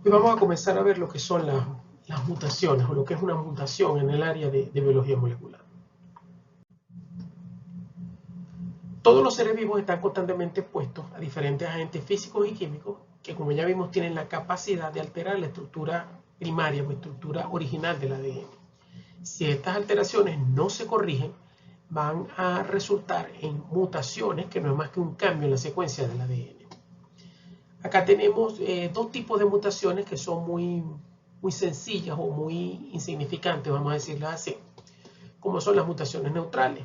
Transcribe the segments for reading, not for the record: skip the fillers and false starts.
Hoy vamos a comenzar a ver lo que son las mutaciones o lo que es una mutación en el área de biología molecular. Todos los seres vivos están constantemente expuestos a diferentes agentes físicos y químicos que, como ya vimos, tienen la capacidad de alterar la estructura primaria o estructura original del ADN. Si estas alteraciones no se corrigen, van a resultar en mutaciones, que no es más que un cambio en la secuencia del ADN. Acá tenemos dos tipos de mutaciones que son muy sencillas o muy insignificantes, vamos a decirlas así, como son las mutaciones neutrales,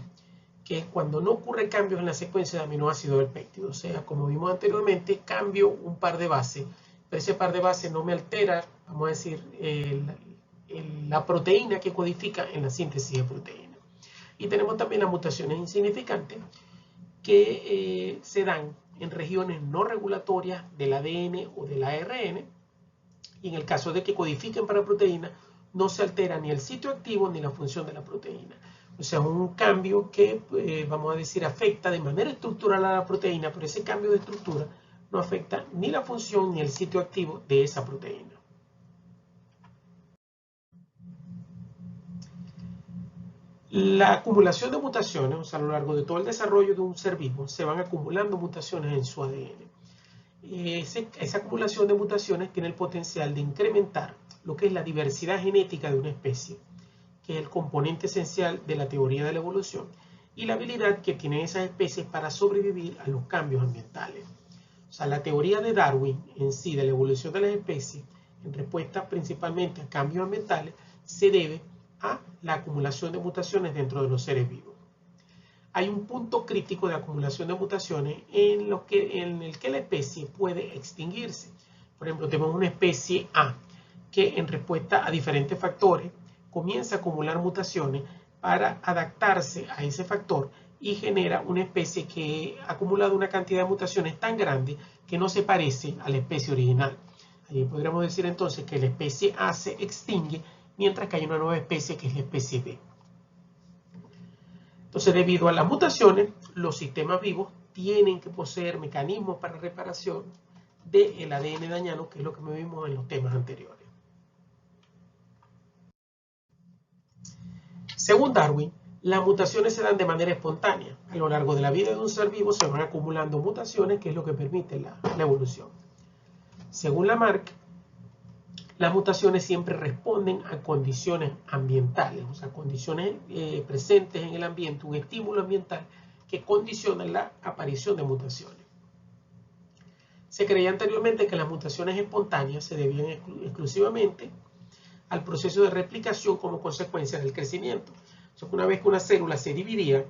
que es cuando no ocurre cambios en la secuencia de aminoácidos del péptido. O sea, como vimos anteriormente, cambio un par de bases, pero ese par de bases no me altera, vamos a decir, la proteína que codifica en la síntesis de proteína. Y tenemos también las mutaciones insignificantes, que se dan en regiones no regulatorias del ADN o del ARN, y en el caso de que codifiquen para proteína, no se altera ni el sitio activo ni la función de la proteína. O sea, un cambio que, vamos a decir, afecta de manera estructural a la proteína, pero ese cambio de estructura no afecta ni la función ni el sitio activo de esa proteína. La acumulación de mutaciones, o sea, a lo largo de todo el desarrollo de un ser vivo, se van acumulando mutaciones en su ADN. Esa acumulación de mutaciones tiene el potencial de incrementar lo que es la diversidad genética de una especie, que es el componente esencial de la teoría de la evolución, y la habilidad que tienen esas especies para sobrevivir a los cambios ambientales. O sea, la teoría de Darwin en sí, de la evolución de las especies, en respuesta principalmente a cambios ambientales, se debe a la acumulación de mutaciones dentro de los seres vivos. Hay un punto crítico de acumulación de mutaciones en el que la especie puede extinguirse. Por ejemplo, tenemos una especie A que, en respuesta a diferentes factores, comienza a acumular mutaciones para adaptarse a ese factor y genera una especie que ha acumulado una cantidad de mutaciones tan grande que no se parece a la especie original. Ahí podríamos decir entonces que la especie A se extingue mientras que hay una nueva especie que es la especie B. Entonces, debido a las mutaciones, los sistemas vivos tienen que poseer mecanismos para reparación del ADN dañado, que es lo que vimos en los temas anteriores. Según Darwin, las mutaciones se dan de manera espontánea. A lo largo de la vida de un ser vivo se van acumulando mutaciones, que es lo que permite la evolución. Según Lamarck, las mutaciones siempre responden a condiciones ambientales, o sea, condiciones presentes en el ambiente, un estímulo ambiental que condiciona la aparición de mutaciones. Se creía anteriormente que las mutaciones espontáneas se debían exclusivamente al proceso de replicación como consecuencia del crecimiento. O sea, que una vez que una célula se dividía,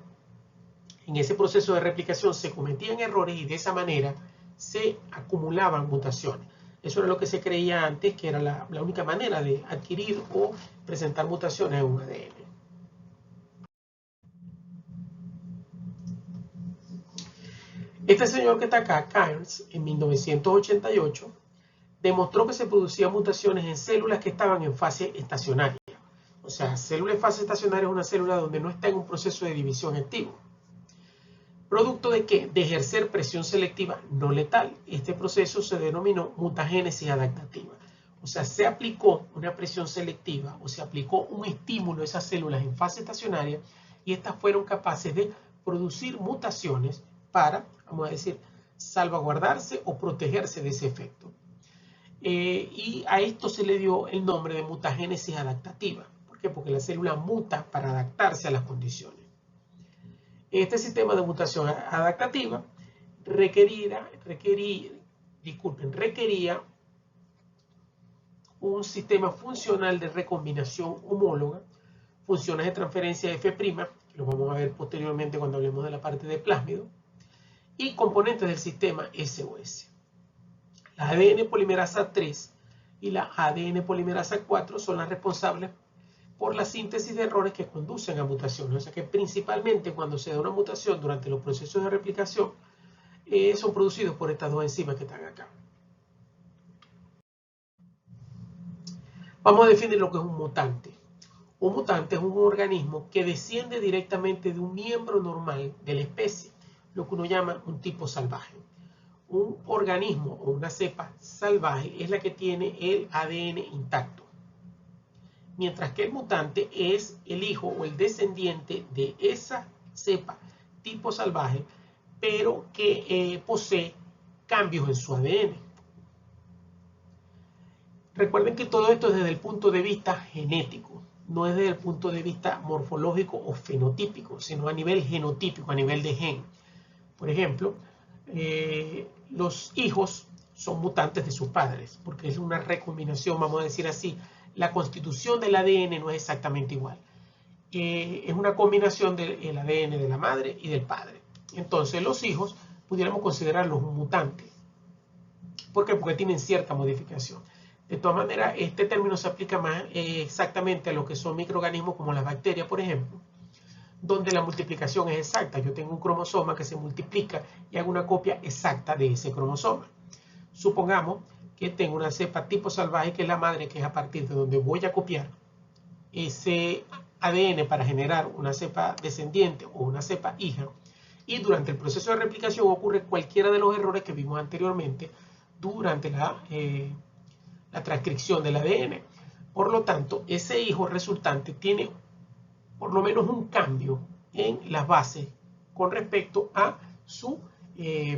en ese proceso de replicación se cometían errores y de esa manera se acumulaban mutaciones. Eso era lo que se creía antes, que era la única manera de adquirir o presentar mutaciones en un ADN. Este señor que está acá, Cairns, en 1988, demostró que se producían mutaciones en células que estaban en fase estacionaria. O sea, célula en fase estacionaria es una célula donde no está en un proceso de división activo. ¿Producto de qué? De ejercer presión selectiva no letal. Este proceso se denominó mutagénesis adaptativa. O sea, se aplicó una presión selectiva o se aplicó un estímulo a esas células en fase estacionaria y estas fueron capaces de producir mutaciones para, vamos a decir, salvaguardarse o protegerse de ese efecto. Y a esto se le dio el nombre de mutagénesis adaptativa. ¿Por qué? Porque la célula muta para adaptarse a las condiciones. Este sistema de mutación adaptativa requería un sistema funcional de recombinación homóloga, funciones de transferencia F', que lo vamos a ver posteriormente cuando hablemos de la parte de plásmido, y componentes del sistema SOS. La ADN polimerasa 3 y la ADN polimerasa 4 son las responsables por la síntesis de errores que conducen a mutaciones. O sea que principalmente cuando se da una mutación durante los procesos de replicación, son producidos por estas dos enzimas que están acá. Vamos a definir lo que es un mutante. Un mutante es un organismo que desciende directamente de un miembro normal de la especie, lo que uno llama un tipo salvaje. un organismo o una cepa salvaje es la que tiene el ADN intacto, mientras que el mutante es el hijo o el descendiente de esa cepa tipo salvaje, pero que posee cambios en su ADN. Recuerden que todo esto es desde el punto de vista genético, no es desde el punto de vista morfológico o fenotípico, sino a nivel genotípico, a nivel de gen. Por ejemplo, los hijos son mutantes de sus padres, porque es una recombinación, vamos a decir así. La constitución del ADN no es exactamente igual. Es una combinación del ADN de la madre y del padre. Entonces, los hijos pudiéramos considerarlos un mutante. ¿Por qué? Porque tienen cierta modificación. De todas maneras, este término se aplica más exactamente a lo que son microorganismos como las bacterias, por ejemplo, donde la multiplicación es exacta. Yo tengo un cromosoma que se multiplica y hago una copia exacta de ese cromosoma. Supongamos que tengo una cepa tipo salvaje, que es la madre, que es a partir de donde voy a copiar ese ADN para generar una cepa descendiente o una cepa hija. Y durante el proceso de replicación ocurre cualquiera de los errores que vimos anteriormente durante la transcripción del ADN. Por lo tanto, ese hijo resultante tiene por lo menos un cambio en las bases con respecto a su,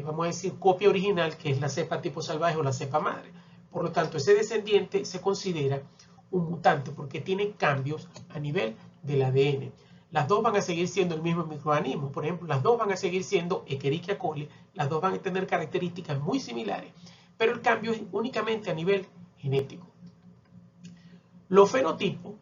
vamos a decir, copia original, que es la cepa tipo salvaje o la cepa madre. Por lo tanto, ese descendiente se considera un mutante porque tiene cambios a nivel del ADN. Las dos van a seguir siendo el mismo microorganismo. Por ejemplo, las dos van a seguir siendo Escherichia coli, las dos van a tener características muy similares, pero el cambio es únicamente a nivel genético. Los fenotipos,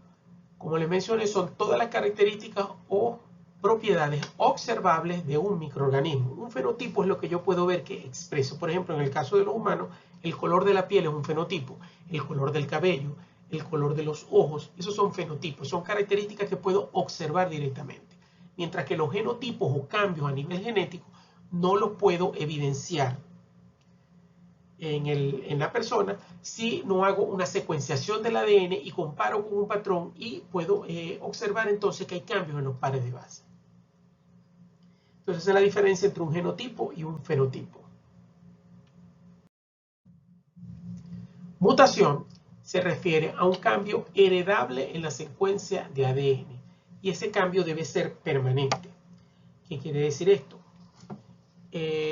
como les mencioné, son todas las características o propiedades observables de un microorganismo. Un fenotipo es lo que yo puedo ver que expreso. Por ejemplo, en el caso de los humanos, el color de la piel es un fenotipo, el color del cabello, el color de los ojos, esos son fenotipos, son características que puedo observar directamente. Mientras que los genotipos o cambios a nivel genético no los puedo evidenciar en la persona si no hago una secuenciación del ADN y comparo con un patrón y puedo observar entonces que hay cambios en los pares de base. Entonces esa es la diferencia entre un genotipo y un fenotipo. Mutación se refiere a un cambio heredable en la secuencia de ADN y ese cambio debe ser permanente. ¿Qué quiere decir esto?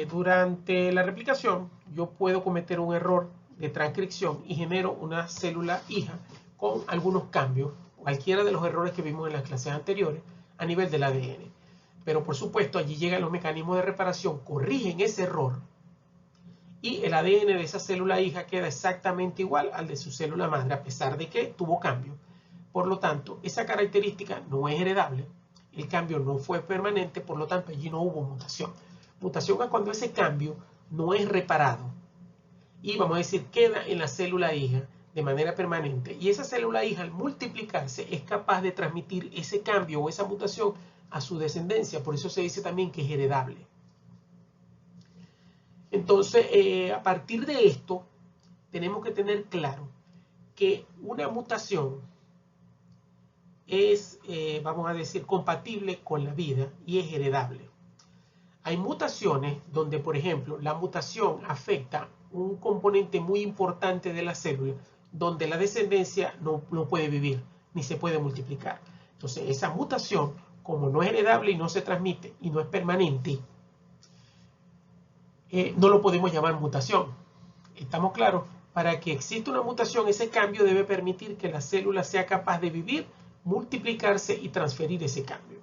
Durante la replicación yo puedo cometer un error de transcripción y genero una célula hija con algunos cambios, cualquiera de los errores que vimos en las clases anteriores a nivel del ADN. Pero por supuesto allí llegan los mecanismos de reparación, corrigen ese error y el ADN de esa célula hija queda exactamente igual al de su célula madre, a pesar de que tuvo cambio. Por lo tanto, esa característica no es heredable, el cambio no fue permanente, por lo tanto allí no hubo mutación. Mutación es cuando ese cambio no es reparado y, vamos a decir, queda en la célula hija de manera permanente. Y esa célula hija, al multiplicarse, es capaz de transmitir ese cambio o esa mutación a su descendencia. Por eso se dice también que es heredable. Entonces, a partir de esto, tenemos que tener claro que una mutación es, vamos a decir, compatible con la vida y es heredable. Hay mutaciones donde, por ejemplo, la mutación afecta un componente muy importante de la célula, donde la descendencia no puede vivir, ni se puede multiplicar. Entonces, esa mutación, como no es heredable y no se transmite y no es permanente, no lo podemos llamar mutación. ¿Estamos claros? Para que exista una mutación, ese cambio debe permitir que la célula sea capaz de vivir, multiplicarse y transferir ese cambio.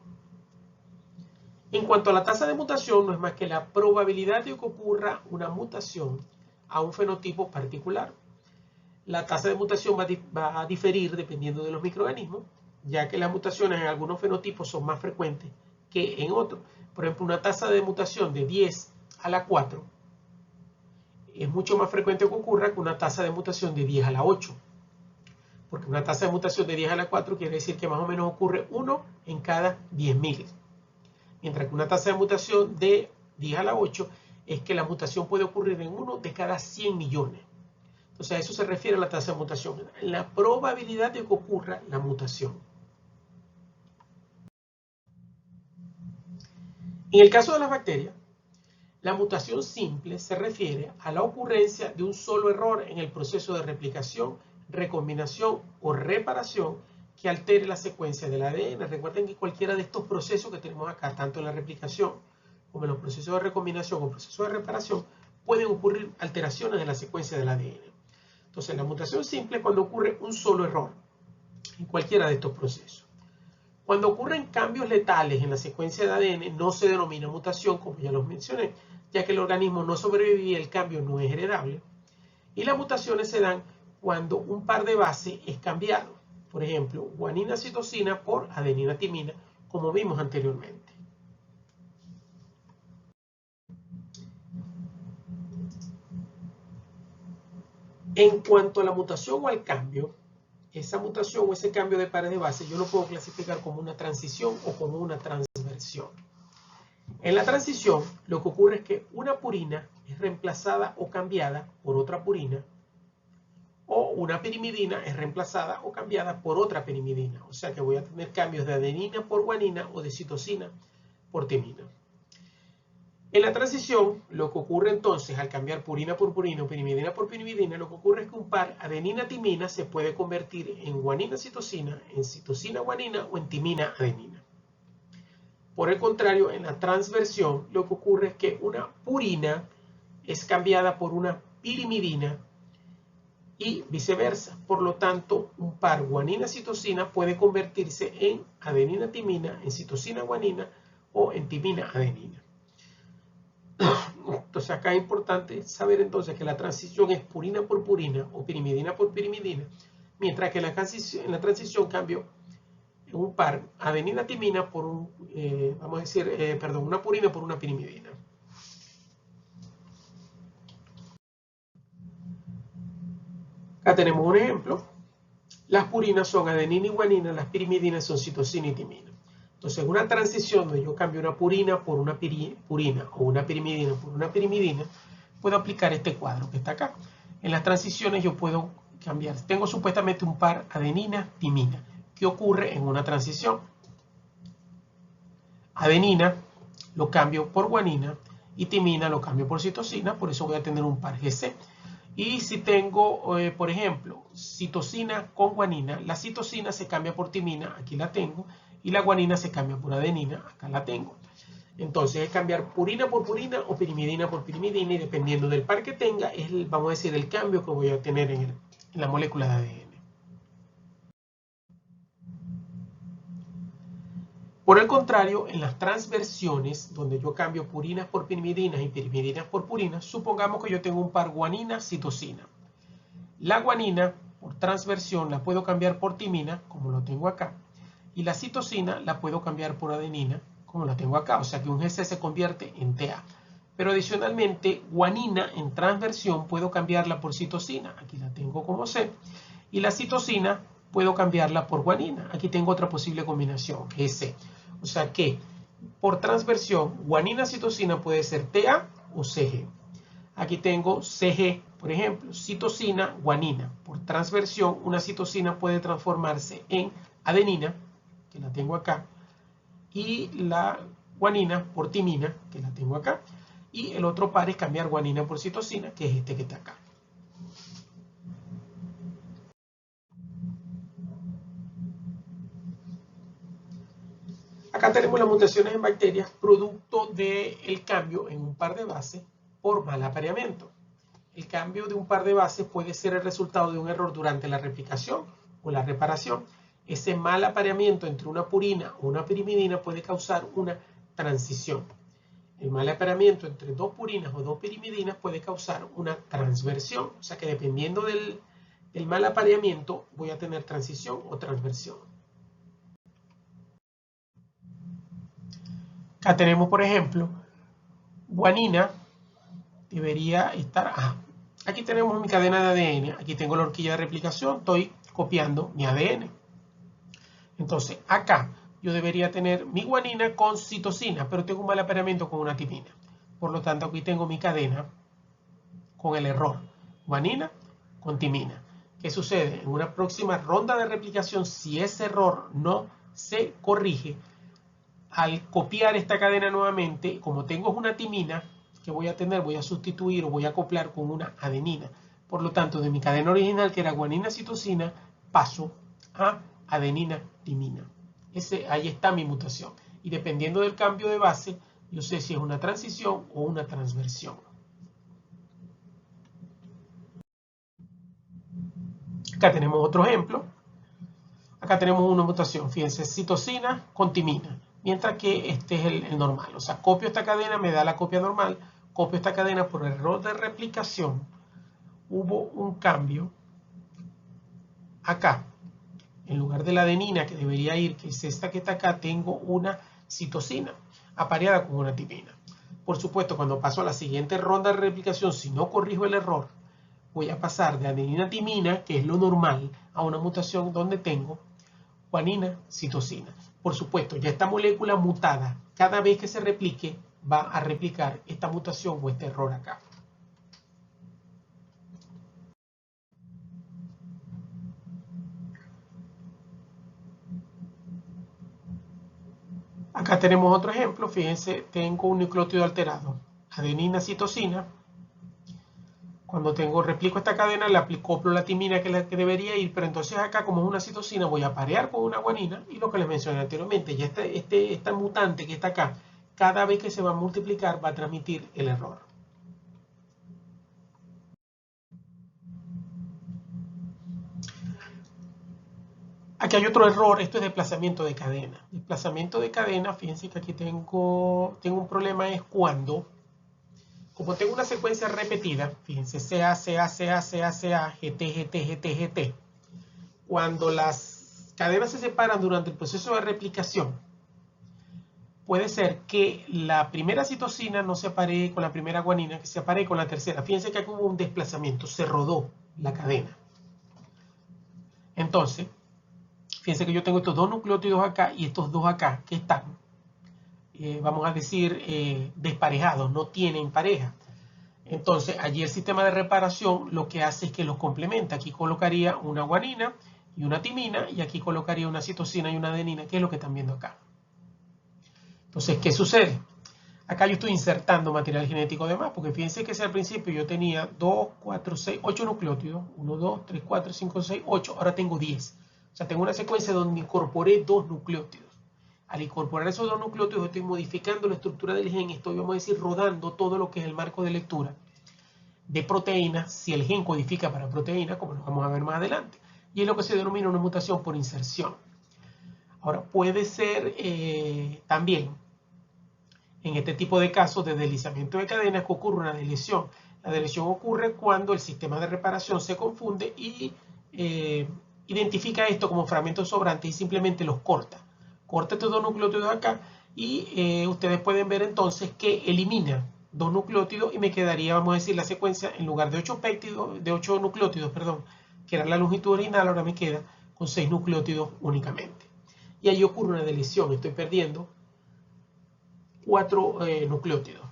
En cuanto a la tasa de mutación, no es más que la probabilidad de que ocurra una mutación a un fenotipo particular. La tasa de mutación va a diferir dependiendo de los microorganismos, ya que las mutaciones en algunos fenotipos son más frecuentes que en otros. Por ejemplo, una tasa de mutación de 10 a la 4 es mucho más frecuente que ocurra que una tasa de mutación de 10 a la 8. Porque una tasa de mutación de 10 a la 4 quiere decir que más o menos ocurre 1 en cada 10.000. Mientras que una tasa de mutación de 10 a la 8 es que la mutación puede ocurrir en 1 de cada 100 millones. Entonces a eso se refiere la tasa de mutación, la probabilidad de que ocurra la mutación. En el caso de las bacterias, La mutación simple se refiere a la ocurrencia de un solo error en el proceso de replicación, recombinación o reparación que altere la secuencia del ADN. Recuerden que cualquiera de estos procesos que tenemos acá, tanto en la replicación como en los procesos de recombinación o procesos de reparación, pueden ocurrir alteraciones en la secuencia del ADN. Entonces, la mutación simple es cuando ocurre un solo error en cualquiera de estos procesos. Cuando ocurren cambios letales en la secuencia de ADN, no se denomina mutación, como ya los mencioné, ya que el organismo no sobrevive y el cambio no es heredable. Y las mutaciones se dan cuando un par de bases es cambiado. Por ejemplo, guanina-citosina por adenina-timina, como vimos anteriormente. En cuanto a la mutación o al cambio, esa mutación o ese cambio de pares de base yo lo puedo clasificar como una transición o como una transversión. En la transición, lo que ocurre es que una purina es reemplazada o cambiada por otra purina, o una pirimidina es reemplazada o cambiada por otra pirimidina. O sea que voy a tener cambios de adenina por guanina o de citosina por timina. En la transición, lo que ocurre entonces al cambiar purina por purina o pirimidina por pirimidina, lo que ocurre es que un par adenina-timina se puede convertir en guanina-citosina, en citosina-guanina o en timina-adenina. Por el contrario, en la transversión, lo que ocurre es que una purina es cambiada por una pirimidina y viceversa. Por lo tanto, un par guanina-citosina puede convertirse en adenina-timina, en citosina-guanina o en timina-adenina. Entonces acá es importante saber entonces que la transición es purina por purina o pirimidina por pirimidina, mientras que en la transición cambio un par adenina-timina por una purina por una pirimidina. Acá tenemos un ejemplo. Las purinas son adenina y guanina, las pirimidinas son citosina y timina. Entonces, en una transición donde yo cambio una purina por una purina o una pirimidina por una pirimidina, puedo aplicar este cuadro que está acá. En las transiciones yo puedo cambiar. Tengo supuestamente un par adenina-timina. ¿Qué ocurre en una transición? Adenina lo cambio por guanina y timina lo cambio por citosina, por eso voy a tener un par GC. Y si tengo, por ejemplo, citosina con guanina, la citosina se cambia por timina, aquí la tengo, y la guanina se cambia por adenina, acá la tengo. Entonces es cambiar purina por purina o pirimidina por pirimidina, y dependiendo del par que tenga, vamos a decir, el cambio que voy a tener en la molécula de ADN. Por el contrario, en las transversiones, donde yo cambio purinas por pirimidinas y pirimidinas por purinas, supongamos que yo tengo un par guanina-citosina. La guanina, por transversión, la puedo cambiar por timina, como lo tengo acá, y la citosina la puedo cambiar por adenina, como la tengo acá, o sea que un GC se convierte en TA. Pero adicionalmente, guanina en transversión puedo cambiarla por citosina, aquí la tengo como C, y la citosina puedo cambiarla por guanina, aquí tengo otra posible combinación, que es C. O sea que por transversión, guanina-citosina puede ser TA o CG. Aquí tengo CG, por ejemplo, citosina, guanina. Por transversión, una citosina puede transformarse en adenina, que la tengo acá, y la guanina por timina, que la tengo acá, y el otro par es cambiar guanina por citosina, que es este que está acá. Acá tenemos las mutaciones en bacterias producto del cambio en un par de bases por mal apareamiento. El cambio de un par de bases puede ser el resultado de un error durante la replicación o la reparación. Ese mal apareamiento entre una purina o una pirimidina puede causar una transición. El mal apareamiento entre dos purinas o dos pirimidinas puede causar una transversión. O sea que dependiendo del mal apareamiento voy a tener transición o transversión. Acá tenemos, por ejemplo, guanina debería estar... aquí tenemos mi cadena de ADN. Aquí tengo la horquilla de replicación. Estoy copiando mi ADN. Entonces, acá yo debería tener mi guanina con citosina, pero tengo un mal apareamiento con una timina. Por lo tanto, aquí tengo mi cadena con el error. Guanina con timina. ¿Qué sucede? En una próxima ronda de replicación, si ese error no se corrige, al copiar esta cadena nuevamente, como tengo una timina, que voy a tener, voy a sustituir o voy a acoplar con una adenina. Por lo tanto, de mi cadena original, que era guanina-citosina, paso a adenina-timina. Ahí está mi mutación. Y dependiendo del cambio de base, yo sé si es una transición o una transversión. Acá tenemos otro ejemplo. Acá tenemos una mutación, fíjense, citosina con timina, mientras que este es el normal. O sea, copio esta cadena, me da la copia normal, copio esta cadena por error de replicación. Hubo un cambio acá. En lugar de la adenina que debería ir, que es esta que está acá, tengo una citosina apareada con una timina. Por supuesto, cuando paso a la siguiente ronda de replicación, si no corrijo el error, voy a pasar de adenina a timina, que es lo normal, a una mutación donde tengo guanina, citosina. Por supuesto, ya esta molécula mutada, cada vez que se replique, va a replicar esta mutación o este error acá. Acá tenemos otro ejemplo, fíjense, tengo un nucleótido alterado, adenina, citosina. Cuando replico esta cadena, le acoplo la timina, que es la que debería ir, pero entonces acá, como es una citosina, voy a parear con una guanina, y lo que les mencioné anteriormente, ya esta mutante que está acá, cada vez que se va a multiplicar, va a transmitir el error. Aquí hay otro error, esto es desplazamiento de cadena. Desplazamiento de cadena, fíjense que aquí tengo un problema, es cuando, como tengo una secuencia repetida, fíjense, CA, CA, CA, CA, CA, GT, GT, GT, GT, cuando las cadenas se separan durante el proceso de replicación, puede ser que la primera citosina no se aparee con la primera guanina, que se aparee con la tercera. Fíjense que aquí hubo un desplazamiento, se rodó la cadena. Entonces, fíjense que yo tengo estos dos nucleótidos acá y estos dos acá que están, vamos a decir, desparejados, no tienen pareja. Entonces, allí el sistema de reparación lo que hace es que los complementa. Aquí colocaría una guanina y una timina, y aquí colocaría una citosina y una adenina, que es lo que están viendo acá. Entonces, ¿qué sucede? Acá yo estoy insertando material genético de más, porque fíjense que si al principio yo tenía 2, 4, 6, 8 nucleótidos, 1, 2, 3, 4, 5, 6, 8, ahora tengo 10. O sea, tengo una secuencia donde incorporé 2 nucleótidos. Al incorporar esos 2 nucleótidos, estoy modificando la estructura del gen, estoy, vamos a decir, rodando todo lo que es el marco de lectura de proteínas, si el gen codifica para proteínas, como lo vamos a ver más adelante. Y es lo que se denomina una mutación por inserción. Ahora, puede ser también, en este tipo de casos de deslizamiento de cadenas, que ocurre una deleción. La deleción ocurre cuando el sistema de reparación se confunde y identifica esto como fragmentos sobrantes y simplemente los corta. Corta estos dos nucleótidos acá y ustedes pueden ver entonces que elimina 2 nucleótidos y me quedaría, vamos a decir, la secuencia en lugar de 8 péptidos, de 8 nucleótidos, perdón, que era la longitud original, ahora me queda con 6 nucleótidos únicamente. Y ahí ocurre una deleción, estoy perdiendo 4 nucleótidos.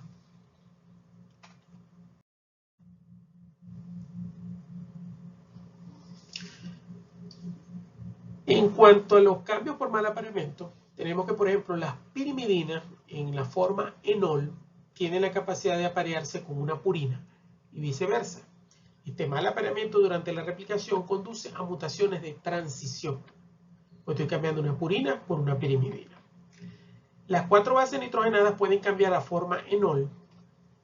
En cuanto a los cambios por mal apareamiento, tenemos que, por ejemplo, las pirimidinas en la forma enol tienen la capacidad de aparearse con una purina y viceversa. Este mal apareamiento durante la replicación conduce a mutaciones de transición. Pues estoy cambiando una purina por una pirimidina. Las 4 bases nitrogenadas pueden cambiar a forma enol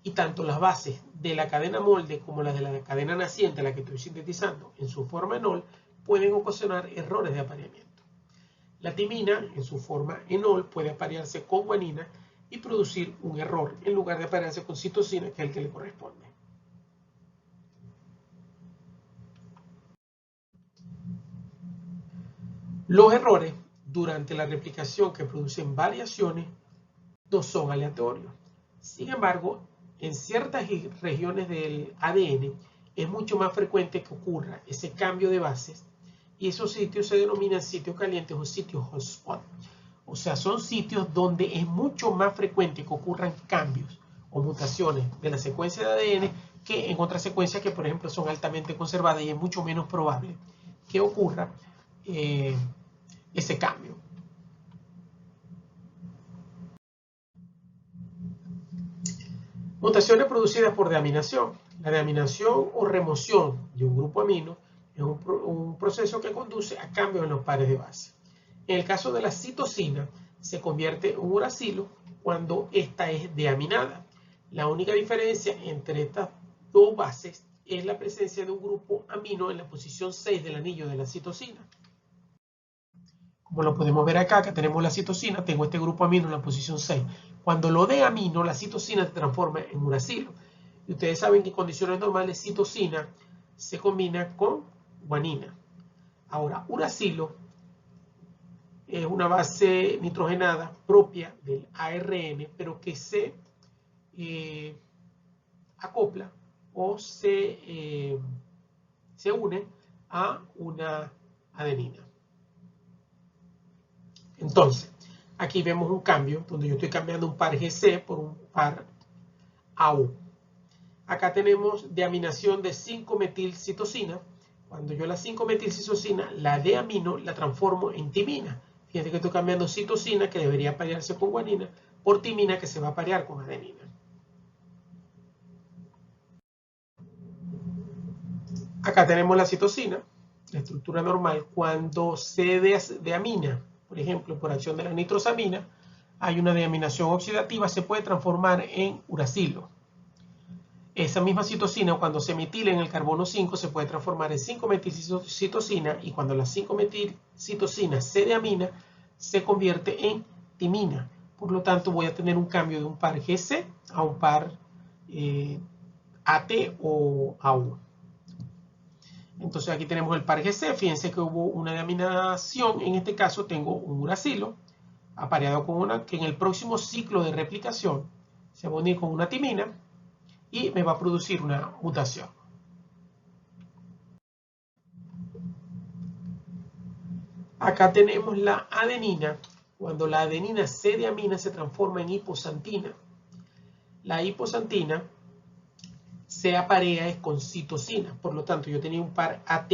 y tanto las bases de la cadena molde como las de la cadena naciente, la que estoy sintetizando, en su forma enol, pueden ocasionar errores de apareamiento. La timina, en su forma enol, puede aparearse con guanina y producir un error en lugar de aparearse con citosina, que es el que le corresponde. Los errores durante la replicación que producen variaciones no son aleatorios. Sin embargo, en ciertas regiones del ADN es mucho más frecuente que ocurra ese cambio de bases y esos sitios se denominan sitios calientes o sitios hotspot. O sea, son sitios donde es mucho más frecuente que ocurran cambios o mutaciones de la secuencia de ADN que en otras secuencias que, por ejemplo, son altamente conservadas y es mucho menos probable que ocurra ese cambio. Mutaciones producidas por deaminación. La deaminación o remoción de un grupo amino es un proceso que conduce a cambios en los pares de base. En el caso de la citosina, se convierte en un uracilo cuando esta es deaminada. La única diferencia entre estas dos bases es la presencia de un grupo amino en la posición 6 del anillo de la citosina. Como lo podemos ver acá, que tenemos la citosina, tengo este grupo amino en la posición 6. Cuando lo deamino, la citosina se transforma en uracilo. Y ustedes saben que en condiciones normales, citosina se combina con guanina. Ahora, uracilo es una base nitrogenada propia del ARN, pero que se acopla o se une a una adenina. Entonces, aquí vemos un cambio donde yo estoy cambiando un par GC por un par AU. Acá tenemos deaminación de 5-metilcitosina. Cuando yo la 5-metilcitosina la deamino, la transformo en timina. Fíjense que estoy cambiando citosina, que debería parearse con guanina, por timina, que se va a parear con adenina. Acá tenemos la citosina, la estructura normal. Cuando se deamina, por ejemplo, por acción de la nitrosamina, hay una deaminación oxidativa, se puede transformar en uracilo. Esa misma citosina, cuando se metila en el carbono 5, se puede transformar en 5-metilcitosina, y cuando la 5-metilcitosina se deamina, se convierte en timina. Por lo tanto, voy a tener un cambio de un par GC a un par AT o AU. Entonces aquí tenemos el par GC. Fíjense que hubo una deaminación. En este caso tengo un uracilo apareado con una que en el próximo ciclo de replicación se va a unir con una timina y me va a producir una mutación. Acá tenemos la adenina. Cuando la adenina se deamina, se transforma en hiposantina. La hiposantina se aparea con citosina. Por lo tanto, yo tenía un par AT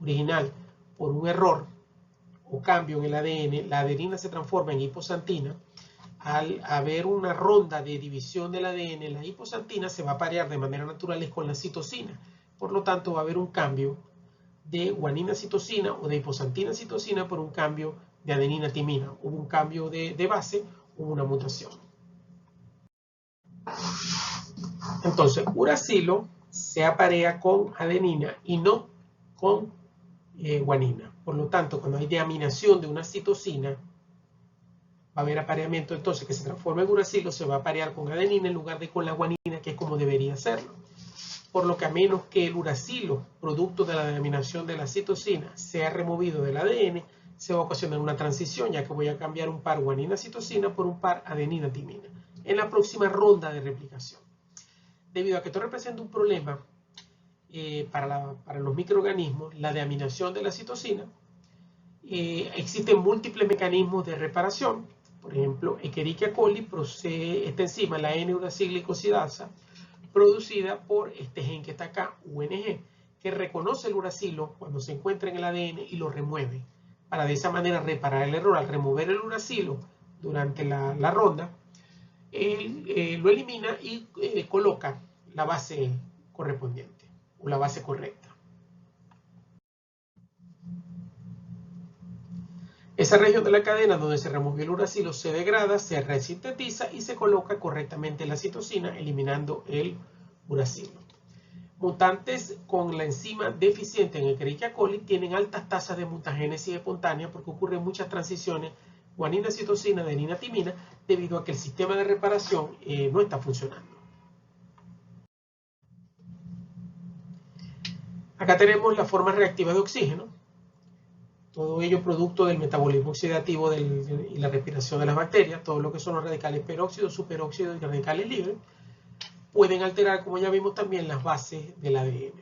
original por un error o cambio en el ADN. La adenina se transforma en hiposantina. Al haber una ronda de división del ADN, la hiposantina se va a parear de manera natural con la citosina. Por lo tanto, va a haber un cambio de guanina-citosina o de hiposantina-citosina por un cambio de adenina-timina. Hubo un cambio de base, hubo una mutación. Entonces, uracilo se aparea con adenina y no con guanina. Por lo tanto, cuando hay deaminación de una citosina, va a haber apareamiento, entonces, que se transforma en uracilo, se va a aparear con adenina en lugar de con la guanina, que es como debería serlo. Por lo que a menos que el uracilo, producto de la deaminación de la citosina, sea removido del ADN, se va a ocasionar una transición, ya que voy a cambiar un par guanina-citosina por un par adenina-timina en la próxima ronda de replicación. Debido a que esto representa un problema para los microorganismos, la deaminación de la citosina, existen múltiples mecanismos de reparación. Por ejemplo, Escherichia coli procede esta enzima, la N-uracilglicosidasa, producida por este gen que está acá, UNG, que reconoce el uracilo cuando se encuentra en el ADN y lo remueve, para de esa manera reparar el error. Al remover el uracilo durante la ronda, lo elimina y coloca la base correspondiente o la base correcta. Esa región de la cadena donde se removió el uracilo se degrada, se resintetiza y se coloca correctamente la citosina, eliminando el uracilo. Mutantes con la enzima deficiente en Escherichia coli tienen altas tasas de mutagénesis espontánea porque ocurren muchas transiciones guanina-citosina, adenina-timina, debido a que el sistema de reparación no está funcionando. Acá tenemos las formas reactivas de oxígeno. Todo ello producto del metabolismo oxidativo y la respiración de las bacterias. Todo lo que son los radicales peróxidos, superóxidos y radicales libres pueden alterar, como ya vimos también, las bases del ADN.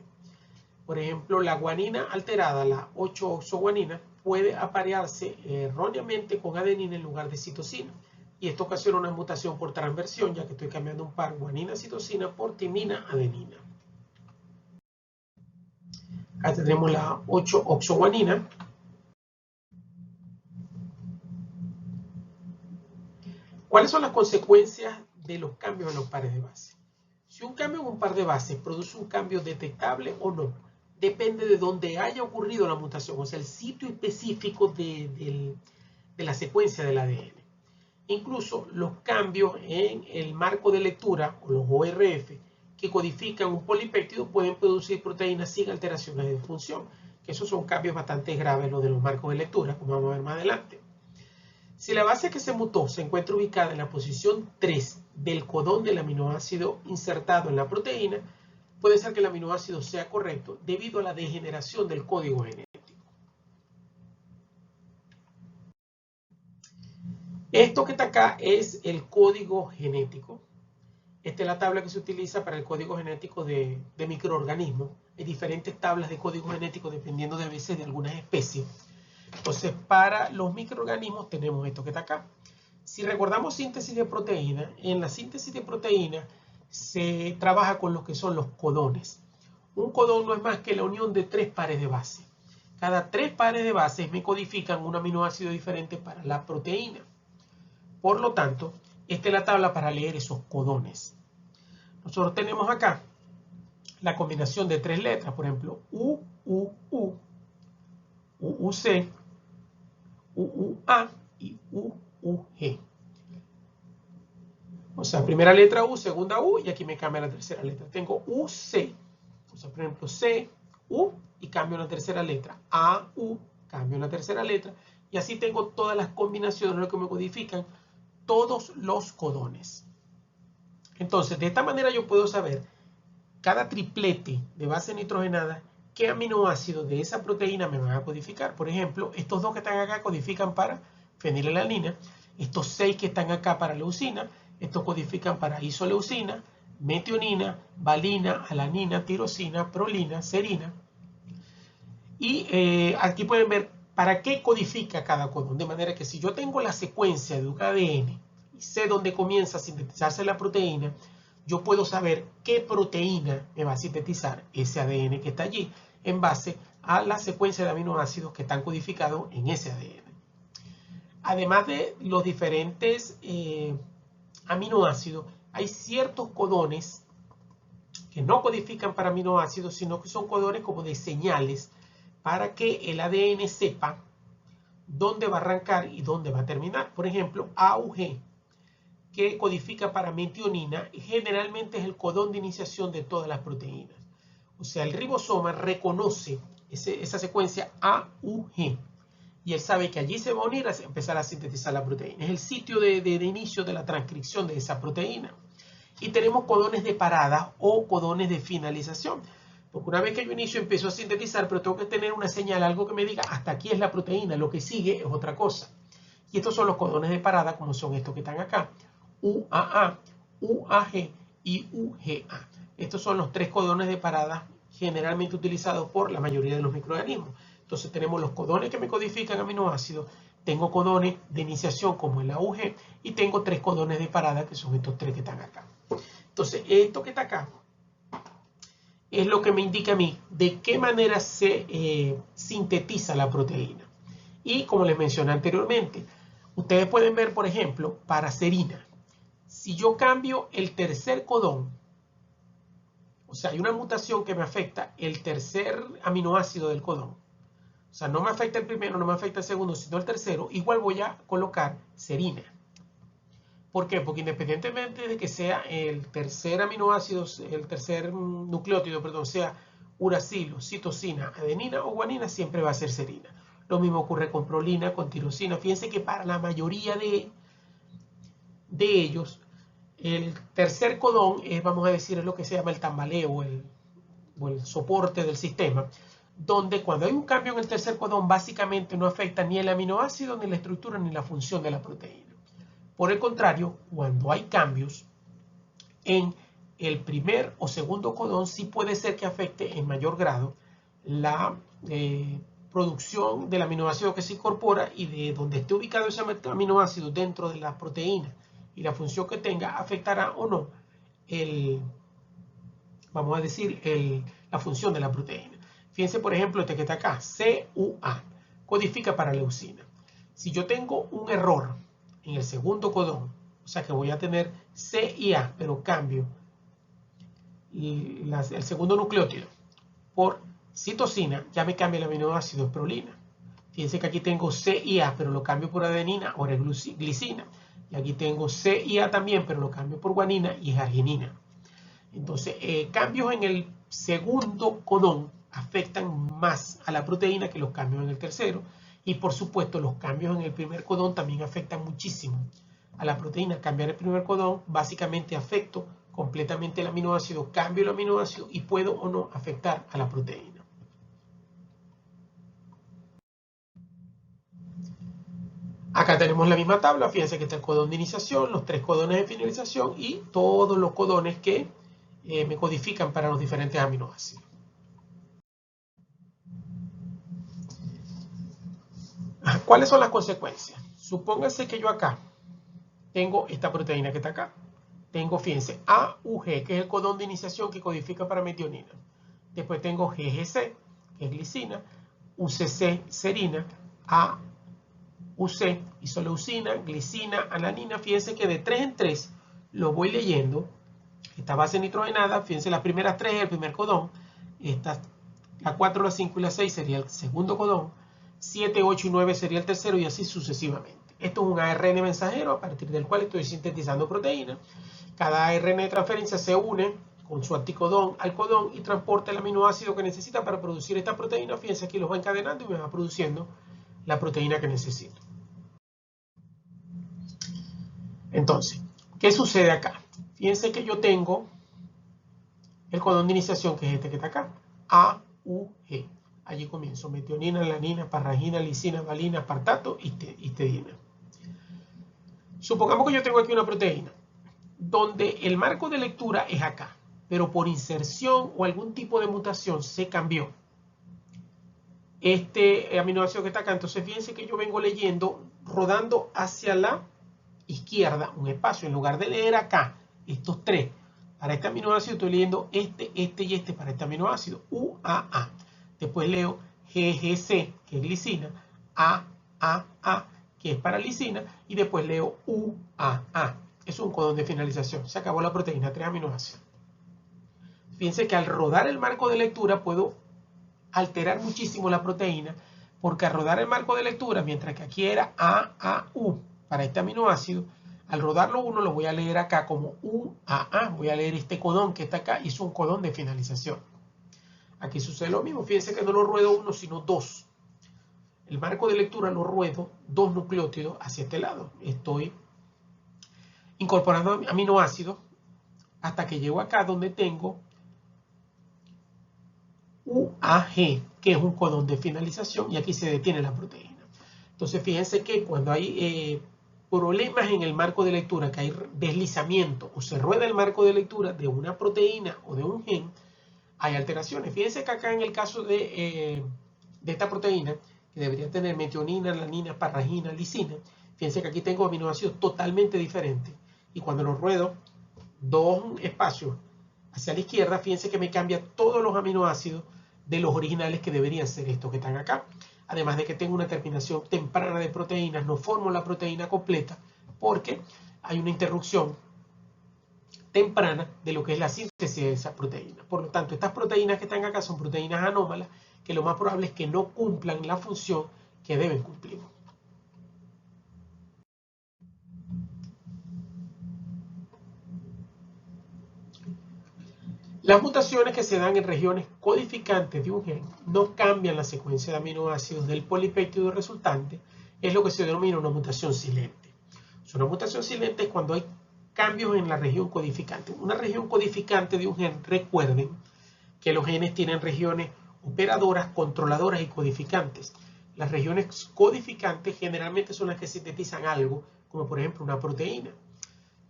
Por ejemplo, la guanina alterada, la 8-oxoguanina, puede aparearse erróneamente con adenina en lugar de citosina. Y esto ocasiona una mutación por transversión, ya que estoy cambiando un par guanina-citosina por timina-adenina. Acá tenemos la 8-oxoguanina. ¿Cuáles son las consecuencias de los cambios en los pares de base. Si un cambio en un par de bases produce un cambio detectable o no, depende de dónde haya ocurrido la mutación, o sea, el sitio específico de la secuencia del ADN. Incluso los cambios en el marco de lectura, o los ORF, que codifican un polipéptido, pueden producir proteínas sin alteraciones de función, que esos son cambios bastante graves, los de los marcos de lectura, como vamos a ver más adelante. Si la base que se mutó se encuentra ubicada en la posición 3 del codón del aminoácido insertado en la proteína, puede ser que el aminoácido sea correcto debido a la degeneración del código genético. Esto que está acá es el código genético. Esta es la tabla que se utiliza para el código genético de microorganismos. Hay diferentes tablas de código genético dependiendo de veces de algunas especies. Entonces, para los microorganismos tenemos esto que está acá. Si recordamos síntesis de proteína, en la síntesis de proteína se trabaja con lo que son los codones. Un codón no es más que la unión de 3 pares de base. Cada 3 pares de bases me codifican un aminoácido diferente para la proteína. Por lo tanto, esta es la tabla para leer esos codones. Nosotros tenemos acá la combinación de 3 letras, por ejemplo, U, U, U, UUC, UUA y UUG. O sea, primera letra U, segunda U, y aquí me cambia la tercera letra. Tengo UC, o sea, por ejemplo, C, U, y cambio la tercera letra. A, U, cambio la tercera letra, y así tengo todas las combinaciones, lo que me codifican todos los codones. Entonces, de esta manera yo puedo saber cada triplete de base nitrogenada qué aminoácidos de esa proteína me van a codificar. Por ejemplo, estos 2 que están acá codifican para fenilalanina, estos 6 que están acá para leucina, estos codifican para isoleucina, metionina, valina, alanina, tirosina, prolina, serina. Y aquí pueden ver para qué codifica cada codón. De manera que si yo tengo la secuencia de un ADN y sé dónde comienza a sintetizarse la proteína, yo puedo saber qué proteína me va a sintetizar ese ADN que está allí en base a la secuencia de aminoácidos que están codificados en ese ADN. Además de los diferentes aminoácidos, hay ciertos codones que no codifican para aminoácidos, sino que son codones como de señales para que el ADN sepa dónde va a arrancar y dónde va a terminar. Por ejemplo, AUG, que codifica para metionina, generalmente es el codón de iniciación de todas las proteínas. O sea, el ribosoma reconoce esa secuencia AUG y él sabe que allí se va a unir a empezar a sintetizar la proteína. Es el sitio de inicio de la transcripción de esa proteína. Y tenemos codones de parada o codones de finalización. Porque una vez que yo inicio, empiezo a sintetizar, pero tengo que tener una señal, algo que me diga, hasta aquí es la proteína, lo que sigue es otra cosa. Y estos son los codones de parada, como son estos que están acá. UAA, UAG y UGA. Estos son los 3 codones de parada generalmente utilizados por la mayoría de los microorganismos. Entonces tenemos los codones que me codifican aminoácidos, tengo codones de iniciación como el AUG y tengo 3 codones de parada que son estos 3 que están acá. Entonces esto que está acá es lo que me indica a mí de qué manera se sintetiza la proteína. Y como les mencioné anteriormente, ustedes pueden ver, por ejemplo, para serina. Si yo cambio el tercer codón, o sea, hay una mutación que me afecta el tercer aminoácido del codón. O sea, no me afecta el primero, no me afecta el segundo, sino el tercero. Igual voy a colocar serina. ¿Por qué? Porque independientemente de que sea el tercer aminoácido, el tercer nucleótido, perdón, sea uracilo, citosina, adenina o guanina, siempre va a ser serina. Lo mismo ocurre con prolina, con tirosina. Fíjense que para la mayoría de ellos, el tercer codón es, vamos a decir, es lo que se llama el tambaleo o el soporte del sistema, donde cuando hay un cambio en el tercer codón, básicamente no afecta ni el aminoácido, ni la estructura, ni la función de la proteína. Por el contrario, cuando hay cambios en el primer o segundo codón, sí puede ser que afecte en mayor grado la producción del aminoácido que se incorpora y de donde esté ubicado ese aminoácido dentro de la proteína y la función que tenga, afectará o no vamos a decir, la función de la proteína. Fíjense, por ejemplo, este que está acá, CUA, codifica para leucina. Si yo tengo un error en el segundo codón O sea que voy a tener C y A, pero cambio el segundo nucleótido por citosina, ya me cambia el aminoácido prolina. Fíjense que aquí tengo C y A, pero lo cambio por adenina, ahora es glicina. Y aquí tengo C y A también, pero lo cambio por guanina y es arginina. Entonces, cambios en el segundo codón afectan más a la proteína que los cambios en el tercero. Y por supuesto, los cambios en el primer codón también afectan muchísimo a la proteína. Cambiar el primer codón, básicamente afecto completamente el aminoácido, cambio el aminoácido y puedo o no afectar a la proteína. Acá tenemos la misma tabla, fíjense que está el codón de iniciación, los 3 codones de finalización y todos los codones que me codifican para los diferentes aminoácidos. ¿Cuáles son las consecuencias? Supóngase que yo acá tengo esta proteína que está acá. Tengo, fíjense, AUG, que es el codón de iniciación que codifica para metionina. Después tengo GGC, que es glicina, UCC, serina, AUC, isoleucina, glicina, alanina. Fíjense que de 3 en 3 lo voy leyendo. Esta base nitrogenada, fíjense, las primeras 3 es el primer codón. La 4, la 5 y la 6 sería el segundo codón. 7, 8 y 9 sería el tercero y así sucesivamente. Esto es un ARN mensajero a partir del cual estoy sintetizando proteína. Cada ARN de transferencia se une con su anticodón al codón y transporta el aminoácido que necesita para producir esta proteína. Fíjense, aquí los va encadenando y me va produciendo la proteína que necesito. Entonces, ¿qué sucede acá? Fíjense que yo tengo el codón de iniciación, que es este que está acá, AUG. Allí comienzo, metionina, alanina, parragina, lisina, valina, aspartato y histidina. Supongamos que yo tengo aquí una proteína donde el marco de lectura es acá, pero por inserción o algún tipo de mutación se cambió este aminoácido que está acá. Entonces fíjense que yo vengo leyendo, rodando hacia la izquierda un espacio. En lugar de leer acá estos 3 para este aminoácido, estoy leyendo este y este para este aminoácido, UAA. Después leo GGC, que es glicina, AAA, que es para lisina, y después leo UAA. Es un codón de finalización. Se acabó la proteína, 3 aminoácidos. Fíjense que al rodar el marco de lectura puedo alterar muchísimo la proteína, porque al rodar el marco de lectura, mientras que aquí era AAU para este aminoácido, al rodarlo uno lo voy a leer acá como UAA. Voy a leer este codón que está acá y es un codón de finalización. Aquí sucede lo mismo. Fíjense que no lo ruedo uno, sino 2. El marco de lectura lo ruedo 2 nucleótidos hacia este lado. Estoy incorporando aminoácidos hasta que llego acá donde tengo UAG, que es un codón de finalización, y aquí se detiene la proteína. Entonces fíjense que cuando hay problemas en el marco de lectura, que hay deslizamiento o se rueda el marco de lectura de una proteína o de un gen, hay alteraciones. Fíjense que acá en el caso de esta proteína, que debería tener metionina, alanina, parragina, lisina, fíjense que aquí tengo aminoácidos totalmente diferentes. Y cuando los ruedo 2 espacios hacia la izquierda, fíjense que me cambia todos los aminoácidos de los originales que deberían ser estos que están acá. Además de que tengo una terminación temprana de proteínas, no formo la proteína completa porque hay una interrupción temprana de lo que es la síntesis de esa proteína. Por lo tanto, estas proteínas que están acá son proteínas anómalas que lo más probable es que no cumplan la función que deben cumplir. Las mutaciones que se dan en regiones codificantes de un gen no cambian la secuencia de aminoácidos del polipéptido resultante, es lo que se denomina una mutación silente. Una mutación silente es cuando hay cambios en la región codificante. Una región codificante de un gen, recuerden que los genes tienen regiones operadoras, controladoras y codificantes. Las regiones codificantes generalmente son las que sintetizan algo, como por ejemplo una proteína.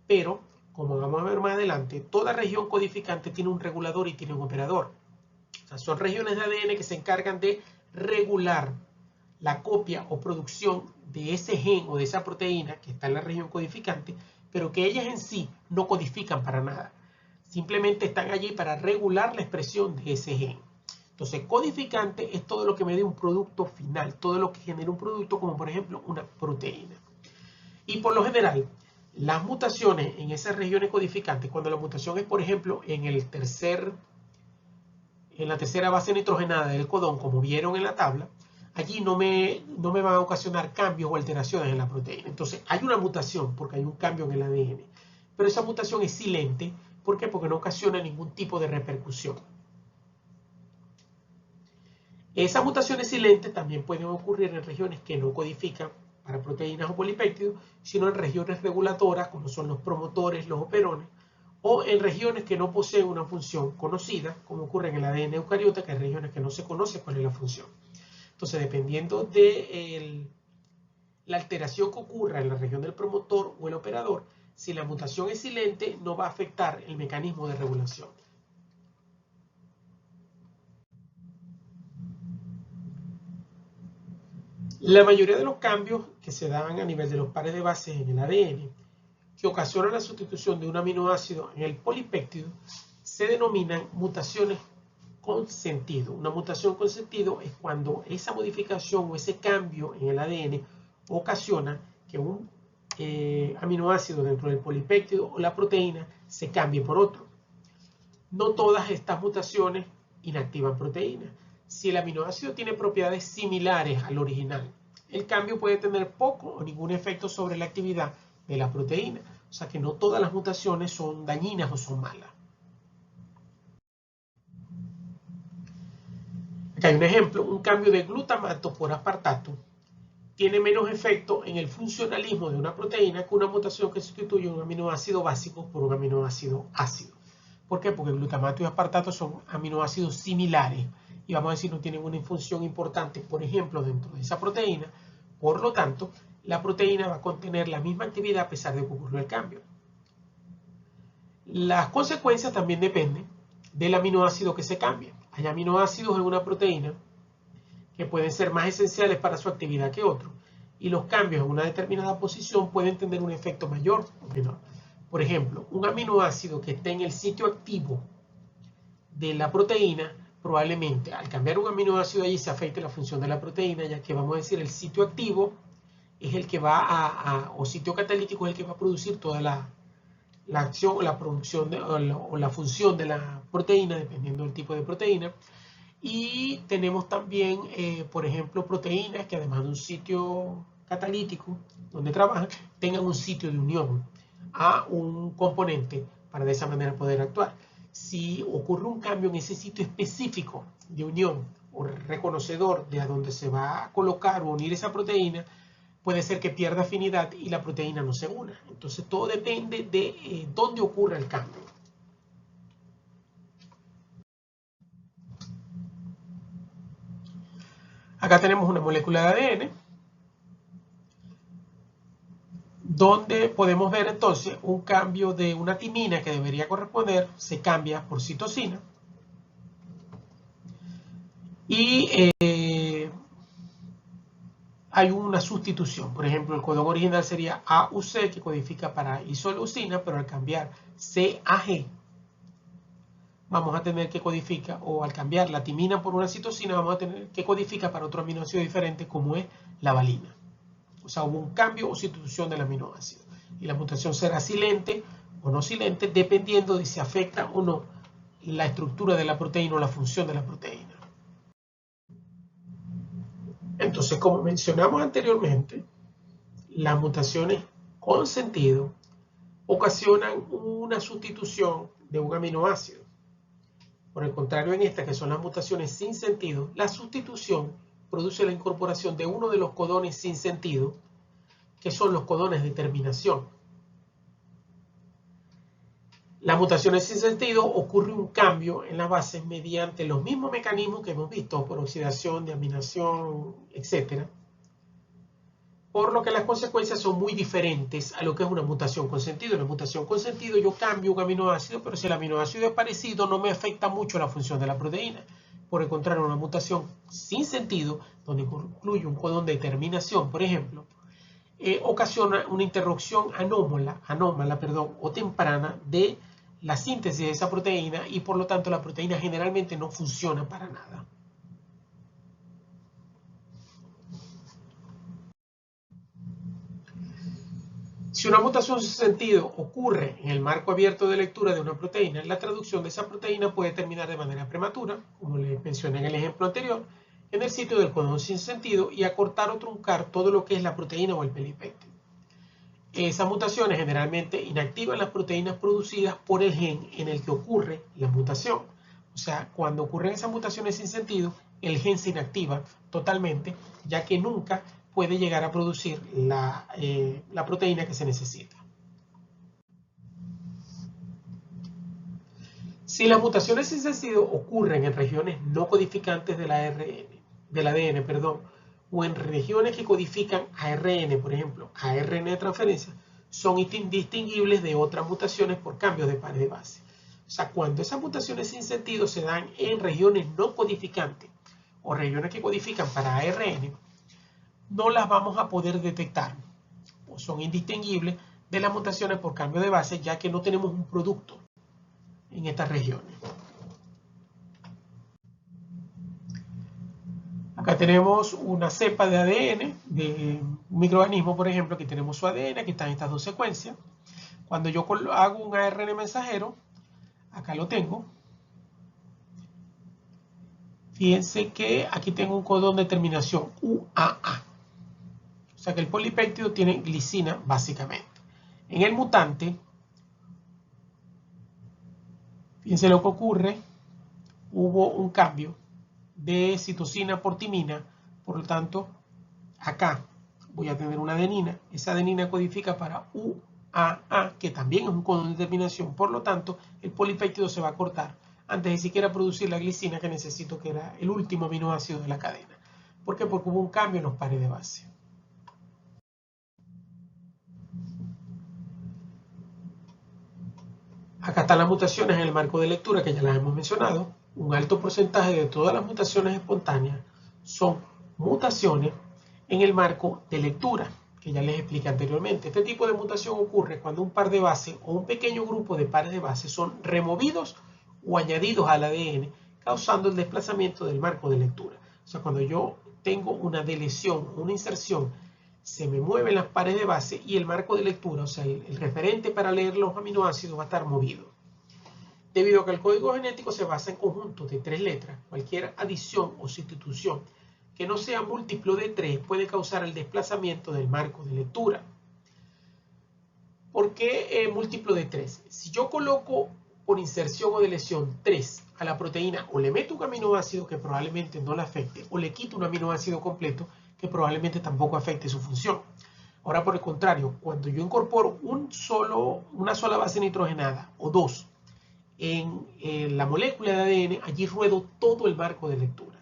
Pero, como vamos a ver más adelante, toda región codificante tiene un regulador y tiene un operador. O sea, son regiones de ADN que se encargan de regular la copia o producción de ese gen o de esa proteína que está en la región codificante, pero que ellas en sí no codifican para nada. Simplemente están allí para regular la expresión de ese gen. Entonces, codificante es todo lo que me dé un producto final, todo lo que genera un producto, como por ejemplo una proteína. Y por lo general, Las mutaciones en esas regiones codificantes, cuando la mutación es, por ejemplo, en la tercera base nitrogenada del codón, como vieron en la tabla, allí no me van a ocasionar cambios o alteraciones en la proteína. Entonces, hay una mutación porque hay un cambio en el ADN, pero esa mutación es silente. ¿Por qué? Porque no ocasiona ningún tipo de repercusión. Esas mutaciones silentes también pueden ocurrir en regiones que no codifican para proteínas o polipéptidos, sino en regiones reguladoras, como son los promotores, los operones, o en regiones que no poseen una función conocida, como ocurre en el ADN eucariota, que hay regiones que no se conoce cuál es la función. Entonces, dependiendo de la alteración que ocurra en la región del promotor o el operador, si la mutación es silente, no va a afectar el mecanismo de regulación. La mayoría de los cambios que se dan a nivel de los pares de bases en el ADN, que ocasionan la sustitución de un aminoácido en el polipéptido, se denominan mutaciones con sentido. Una mutación con sentido es cuando esa modificación o ese cambio en el ADN ocasiona que un aminoácido dentro del polipéptido o la proteína se cambie por otro. No todas estas mutaciones inactivan proteínas. Si el aminoácido tiene propiedades similares al original, el cambio puede tener poco o ningún efecto sobre la actividad de la proteína. O sea que no todas las mutaciones son dañinas o son malas. Acá hay un ejemplo, un cambio de glutamato por aspartato tiene menos efecto en el funcionalismo de una proteína que una mutación que sustituye un aminoácido básico por un aminoácido ácido. ¿Por qué? Porque el glutamato y aspartato son aminoácidos similares y vamos a decir no tienen una función importante, por ejemplo, dentro de esa proteína. Por lo tanto, la proteína va a contener la misma actividad a pesar de que ocurrió el cambio. Las consecuencias también dependen del aminoácido que se cambia. Hay aminoácidos en una proteína que pueden ser más esenciales para su actividad que otros, y los cambios en una determinada posición pueden tener un efecto mayor o menor. Por ejemplo, un aminoácido que esté en el sitio activo de la proteína, probablemente al cambiar un aminoácido allí se afecte la función de la proteína, ya que vamos a decir el sitio activo es el que va o sitio catalítico es el que va a producir toda la acción o la producción o la función de la proteína, dependiendo del tipo de proteína. Y tenemos también, por ejemplo, proteínas que además de un sitio catalítico donde trabajan, tengan un sitio de unión a un componente para de esa manera poder actuar. Si ocurre un cambio en ese sitio específico de unión o reconocedor de a dónde se va a colocar o unir esa proteína, puede ser que pierda afinidad y la proteína no se una. Entonces todo depende de dónde ocurra el cambio. Acá tenemos una molécula de ADN donde podemos ver entonces un cambio de una timina que debería corresponder, se cambia por citosina. Y hay una sustitución. Por ejemplo, el codón original sería AUC, que codifica para isoleucina, pero al cambiar CAG, vamos a tener que codifica, o al cambiar la timina por una citosina, vamos a tener que codifica para otro aminoácido diferente, como es la valina. O sea, hubo un cambio o sustitución del aminoácido. Y la mutación será silente o no silente, dependiendo de si afecta o no la estructura de la proteína o la función de la proteína. Entonces, como mencionamos anteriormente, las mutaciones con sentido ocasionan una sustitución de un aminoácido. Por el contrario, en esta, que son las mutaciones sin sentido, la sustitución produce la incorporación de uno de los codones sin sentido, que son los codones de terminación. Las mutaciones sin sentido ocurre un cambio en las bases mediante los mismos mecanismos que hemos visto, por oxidación, deaminación, etc. Por lo que las consecuencias son muy diferentes a lo que es una mutación con sentido. En la mutación con sentido yo cambio un aminoácido, pero si el aminoácido es parecido no me afecta mucho la función de la proteína. Por el contrario, una mutación sin sentido, donde incluye un codón de terminación, por ejemplo, ocasiona una interrupción anómala o temprana de la síntesis de esa proteína y por lo tanto la proteína generalmente no funciona para nada. Si una mutación sin sentido ocurre en el marco abierto de lectura de una proteína, la traducción de esa proteína puede terminar de manera prematura, como les mencioné en el ejemplo anterior, en el sitio del codón sin sentido y acortar o truncar todo lo que es la proteína o el pelipéptido. Esas mutaciones generalmente inactivan las proteínas producidas por el gen en el que ocurre la mutación. O sea, cuando ocurren esas mutaciones sin sentido, el gen se inactiva totalmente, ya que nunca puede llegar a producir la proteína que se necesita. Si las mutaciones sin sentido ocurren en regiones no codificantes del ADN, o en regiones que codifican ARN, por ejemplo, ARN de transferencia, son indistinguibles de otras mutaciones por cambios de pares de base. O sea, cuando esas mutaciones sin sentido se dan en regiones no codificantes o regiones que codifican para ARN, no las vamos a poder detectar o son indistinguibles de las mutaciones por cambio de base, ya que no tenemos un producto en estas regiones. Acá tenemos una cepa de ADN de un microorganismo, por ejemplo, aquí tenemos su ADN, aquí están estas dos secuencias. Cuando yo hago un ARN mensajero, acá lo tengo. Fíjense que aquí tengo un codón de terminación UAA. O sea que el polipéptido tiene glicina básicamente. En el mutante, fíjense lo que ocurre, hubo un cambio de citosina por timina, por lo tanto, acá voy a tener una adenina. Esa adenina codifica para UAA, que también es un codón de terminación, por lo tanto, el polipéptido se va a cortar antes de siquiera producir la glicina que necesito, que era el último aminoácido de la cadena. ¿Por qué? Porque hubo un cambio en los pares de base. Acá están las mutaciones en el marco de lectura, que ya las hemos mencionado. Un alto porcentaje de todas las mutaciones espontáneas son mutaciones en el marco de lectura, que ya les expliqué anteriormente. Este tipo de mutación ocurre cuando un par de bases o un pequeño grupo de pares de bases son removidos o añadidos al ADN, causando el desplazamiento del marco de lectura. O sea, cuando yo tengo una deleción, una inserción, se me mueven las pares de base y el marco de lectura, o sea, el referente para leer los aminoácidos va a estar movido. Debido a que el código genético se basa en conjuntos de 3 letras, cualquier adición o sustitución que no sea múltiplo de 3 puede causar el desplazamiento del marco de lectura. ¿Por qué múltiplo de 3? Si yo coloco por inserción o deleción 3 a la proteína, o le meto un aminoácido que probablemente no la afecte, o le quito un aminoácido completo que probablemente tampoco afecte su función. Ahora, por el contrario, cuando yo incorporo una sola base nitrogenada o dos en la molécula de ADN, allí ruedo todo el marco de lectura.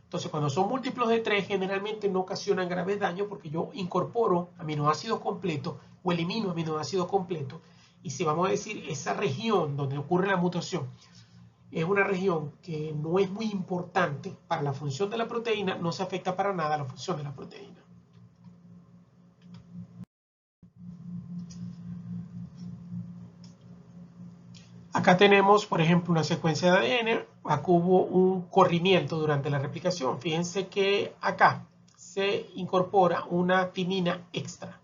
Entonces, cuando son múltiplos de 3, generalmente no ocasionan graves daños porque yo incorporo aminoácidos completos o elimino aminoácidos completos. Y si vamos a decir esa región donde ocurre la mutación es una región que no es muy importante para la función de la proteína, no se afecta para nada la función de la proteína. Acá tenemos, por ejemplo, una secuencia de ADN. Acá hubo un corrimiento durante la replicación. Fíjense que acá se incorpora una timina extra.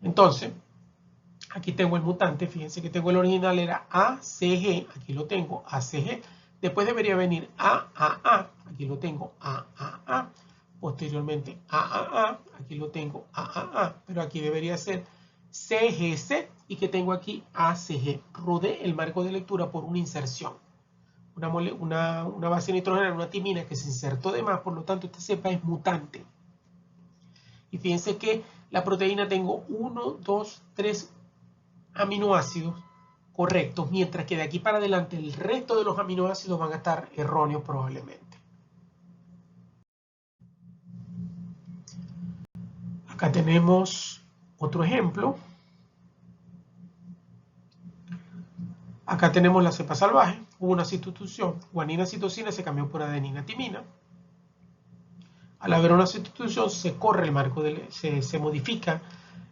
Entonces, aquí tengo el mutante. Fíjense que tengo el original, era ACG. Aquí lo tengo, ACG. Después debería venir AAA. Aquí lo tengo, AAA. Posteriormente, AAA. Aquí lo tengo, AAA. Pero aquí debería ser CGC y que tengo aquí ACG. Rodé el marco de lectura por una inserción. Una base nitrogenada, una timina que se insertó de más, por lo tanto esta cepa es mutante. Y fíjense que la proteína tengo 1, 2, 3 aminoácidos correctos, mientras que de aquí para adelante el resto de los aminoácidos van a estar erróneos probablemente. Acá tenemos otro ejemplo. Acá tenemos la cepa salvaje. Hubo una sustitución. Guanina-citosina se cambió por adenina-timina. Al haber una sustitución se corre el marco, se modifica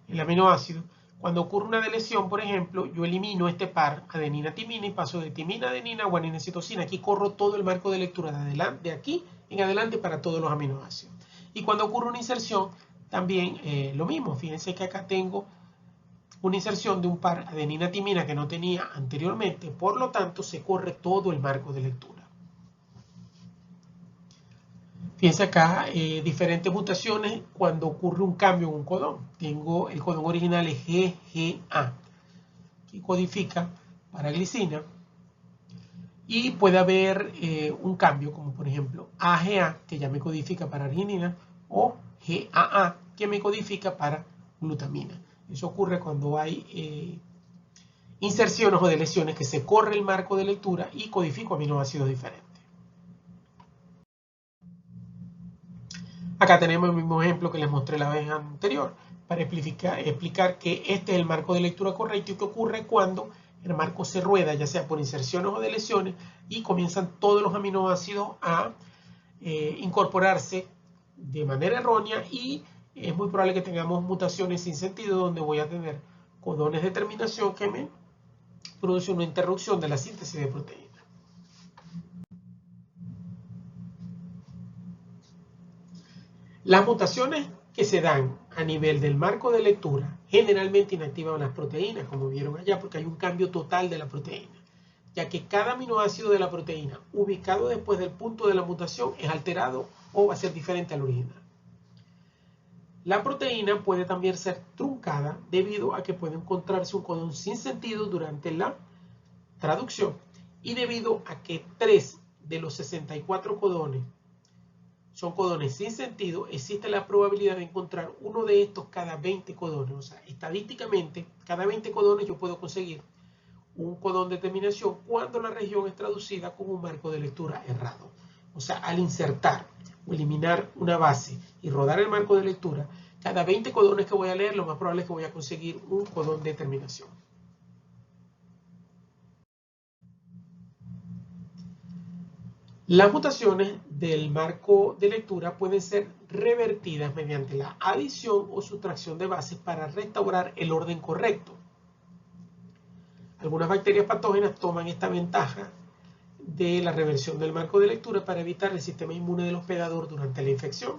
el aminoácido. Cuando ocurre una deleción, por ejemplo, yo elimino este par adenina-timina y paso de timina-adenina a guanina-citosina. Aquí corro todo el marco de lectura de aquí en adelante para todos los aminoácidos. Y cuando ocurre una inserción, también lo mismo. Fíjense que acá tengo una inserción de un par adenina-timina que no tenía anteriormente, por lo tanto se corre todo el marco de lectura. Fíjense acá diferentes mutaciones cuando ocurre un cambio en un codón. Tengo el codón original es GGA, que codifica para glicina, y puede haber un cambio como por ejemplo AGA, que ya me codifica para arginina, o GAA, que me codifica para glutamina. Eso ocurre cuando hay inserciones o deleciones que se corre el marco de lectura y codifico aminoácidos diferentes. Acá tenemos el mismo ejemplo que les mostré la vez anterior para explicar que este es el marco de lectura correcto y que ocurre cuando el marco se rueda, ya sea por inserciones o deleciones, y comienzan todos los aminoácidos a incorporarse de manera errónea, y es muy probable que tengamos mutaciones sin sentido donde voy a tener codones de terminación que me producen una interrupción de la síntesis de proteínas. Las mutaciones que se dan a nivel del marco de lectura generalmente inactivan las proteínas, como vieron allá, porque hay un cambio total de la proteína, ya que cada aminoácido de la proteína ubicado después del punto de la mutación es alterado o va a ser diferente al original. La proteína puede también ser truncada debido a que puede encontrarse un codón sin sentido durante la traducción, y debido a que 3 de los 64 codones son codones sin sentido, existe la probabilidad de encontrar uno de estos cada 20 codones. O sea, estadísticamente, cada 20 codones yo puedo conseguir un codón de terminación cuando la región es traducida con un marco de lectura errado. O sea, al insertar o eliminar una base y rodar el marco de lectura, cada 20 codones que voy a leer, lo más probable es que voy a conseguir un codón de terminación. Las mutaciones del marco de lectura pueden ser revertidas mediante la adición o sustracción de bases para restaurar el orden correcto. Algunas bacterias patógenas toman esta ventaja de la reversión del marco de lectura para evitar el sistema inmune del hospedador durante la infección.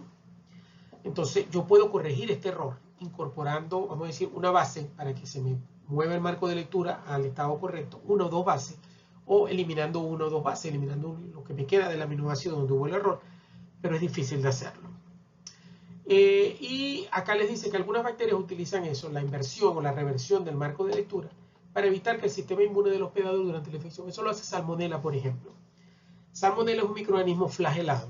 Entonces yo puedo corregir este error incorporando, vamos a decir, una base para que se me mueva el marco de lectura al estado correcto, una o dos bases, o eliminando una o dos bases, eliminando lo que me queda del aminoácido donde hubo el error, pero es difícil de hacerlo. Y acá les dice que algunas bacterias utilizan eso, la inversión o la reversión del marco de lectura, para evitar que el sistema inmune del hospedador durante la infección. Eso lo hace Salmonella, por ejemplo. Salmonella es un microorganismo flagelado.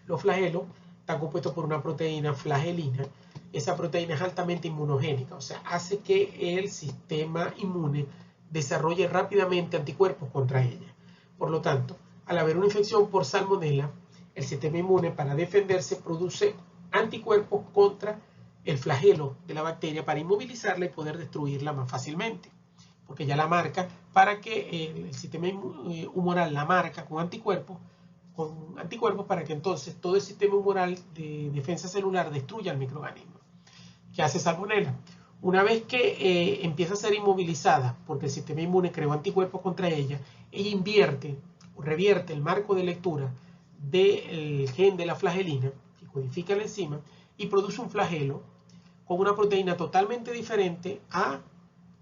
Los flagelos están compuestos por una proteína flagelina. Esa proteína es altamente inmunogénica, o sea, hace que el sistema inmune desarrolle rápidamente anticuerpos contra ella. Por lo tanto, al haber una infección por Salmonella, el sistema inmune, para defenderse, produce anticuerpos contra el flagelo de la bacteria para inmovilizarla y poder destruirla más fácilmente, porque ya la marca, para que el sistema humoral la marca con anticuerpos para que entonces todo el sistema humoral de defensa celular destruya el microorganismo. ¿Qué hace Salmonella? Una vez que empieza a ser inmovilizada porque el sistema inmune creó anticuerpos contra ella, ella invierte o revierte el marco de lectura del gen de la flagelina, que codifica la enzima, y produce un flagelo con una proteína totalmente diferente a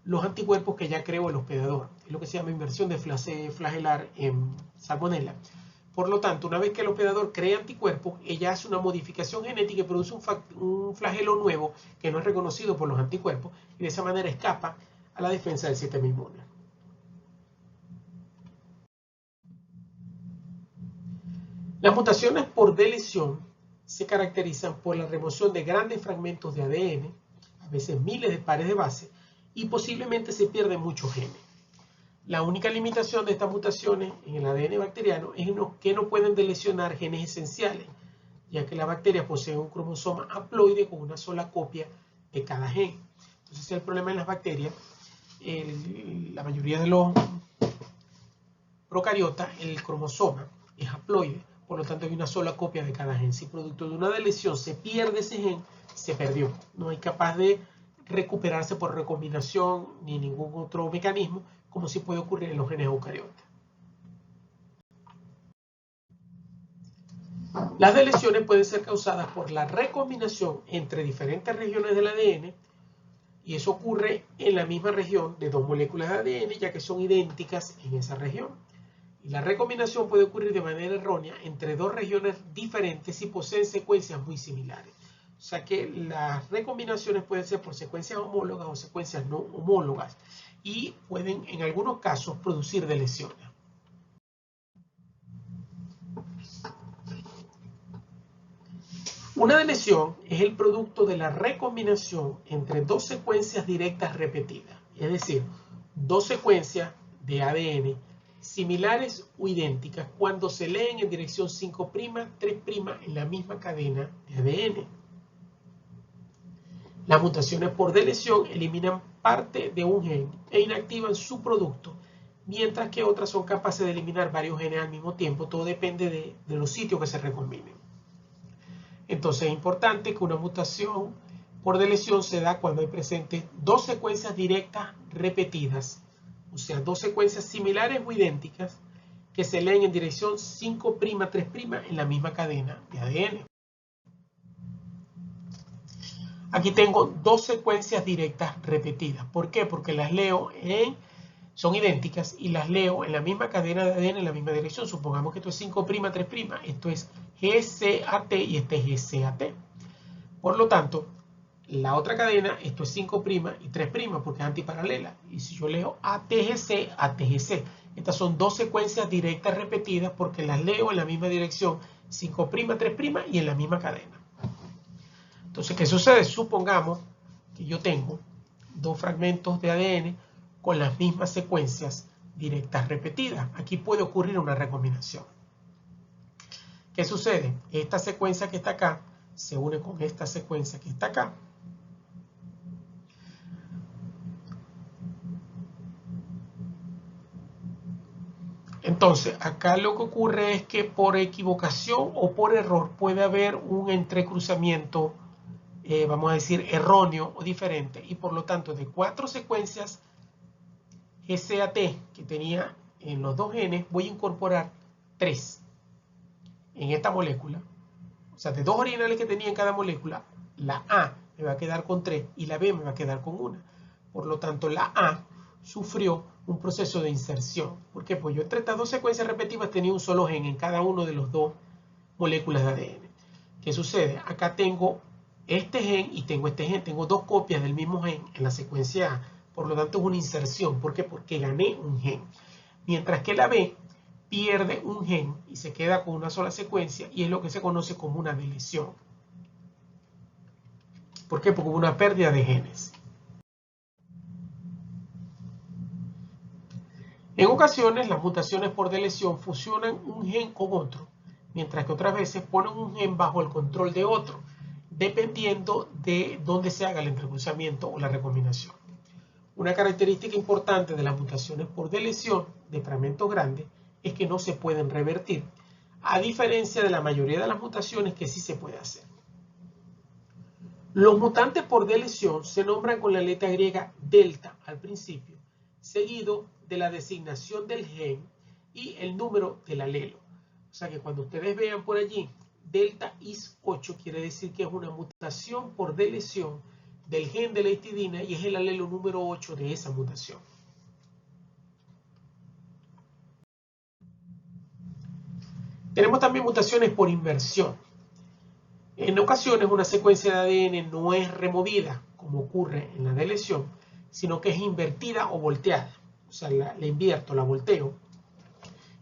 los anticuerpos que ya creó el hospedador. Es lo que se llama inversión de flagelar en Salmonella. Por lo tanto, una vez que el hospedador crea anticuerpos, ella hace una modificación genética y produce un flagelo nuevo que no es reconocido por los anticuerpos, y de esa manera escapa a la defensa del sistema inmune. Las mutaciones por deleción se caracterizan por la remoción de grandes fragmentos de ADN, a veces miles de pares de bases, y posiblemente se pierden muchos genes. La única limitación de estas mutaciones en el ADN bacteriano es que no pueden delecionar genes esenciales, ya que las bacterias poseen un cromosoma haploide con una sola copia de cada gen. Entonces, el problema en las bacterias, la mayoría de los procariotas, el cromosoma es haploide, por lo tanto hay una sola copia de cada gen. Si producto de una deleción se pierde ese gen, se perdió. No hay capaz de recuperarse por recombinación ni ningún otro mecanismo, como sí puede ocurrir en los genes eucariotas. Las deleciones pueden ser causadas por la recombinación entre diferentes regiones del ADN, y eso ocurre en la misma región de dos moléculas de ADN, ya que son idénticas en esa región. Y la recombinación puede ocurrir de manera errónea entre dos regiones diferentes y poseen secuencias muy similares. O sea que las recombinaciones pueden ser por secuencias homólogas o secuencias no homólogas y pueden en algunos casos producir deleciones. Una deleción es el producto de la recombinación entre dos secuencias directas repetidas, es decir, dos secuencias de ADN similares o idénticas cuando se leen en dirección 5', 3' en la misma cadena de ADN. Las mutaciones por deleción eliminan parte de un gen e inactivan su producto, mientras que otras son capaces de eliminar varios genes al mismo tiempo. Todo depende de los sitios que se recombinen. Entonces es importante que una mutación por deleción se da cuando hay presentes dos secuencias directas repetidas, o sea, dos secuencias similares o idénticas que se leen en dirección 5', 3' en la misma cadena de ADN. Aquí tengo dos secuencias directas repetidas. ¿Por qué? Porque las leo son idénticas y las leo en la misma cadena de ADN en la misma dirección. Supongamos que esto es 5', 3', esto es GCAT y este es GCAT. Por lo tanto, la otra cadena, esto es 5' y 3' porque es antiparalela. Y si yo leo ATGC, ATGC, estas son dos secuencias directas repetidas porque las leo en la misma dirección, 5', 3' y en la misma cadena. Entonces, ¿qué sucede? Supongamos que yo tengo dos fragmentos de ADN con las mismas secuencias directas repetidas. Aquí puede ocurrir una recombinación. ¿Qué sucede? Esta secuencia que está acá se une con esta secuencia que está acá. Entonces, acá lo que ocurre es que por equivocación o por error puede haber un entrecruzamiento, vamos a decir, erróneo o diferente. Y por lo tanto, de 4 secuencias GCAT que tenía en los dos genes, voy a incorporar 3 en esta molécula. O sea, de dos originales que tenía en cada molécula, la A me va a quedar con 3 y la B me va a quedar con 1. Por lo tanto, la A sufrió un proceso de inserción. ¿Por qué? Pues yo entre estas dos secuencias repetitivas tenía un solo gen en cada uno de los dos moléculas de ADN. ¿Qué sucede? Acá tengo este gen y tengo este gen. Tengo dos copias del mismo gen en la secuencia A. Por lo tanto, es una inserción. ¿Por qué? Porque gané un gen. Mientras que la B pierde un gen y se queda con una sola secuencia y es lo que se conoce como una deleción. ¿Por qué? Porque hubo una pérdida de genes. En ocasiones, las mutaciones por deleción fusionan un gen con otro, mientras que otras veces ponen un gen bajo el control de otro, dependiendo de dónde se haga el entrecruzamiento o la recombinación. Una característica importante de las mutaciones por deleción de fragmentos grandes es que no se pueden revertir, a diferencia de la mayoría de las mutaciones que sí se puede hacer. Los mutantes por deleción se nombran con la letra griega delta al principio, seguido de la designación del gen y el número del alelo. O sea que cuando ustedes vean por allí delta IS8, quiere decir que es una mutación por deleción del gen de la histidina y es el alelo número 8 de esa mutación. Tenemos también mutaciones por inversión. En ocasiones una secuencia de ADN no es removida, como ocurre en la deleción, sino que es invertida o volteada. O sea, la invierto, la volteo.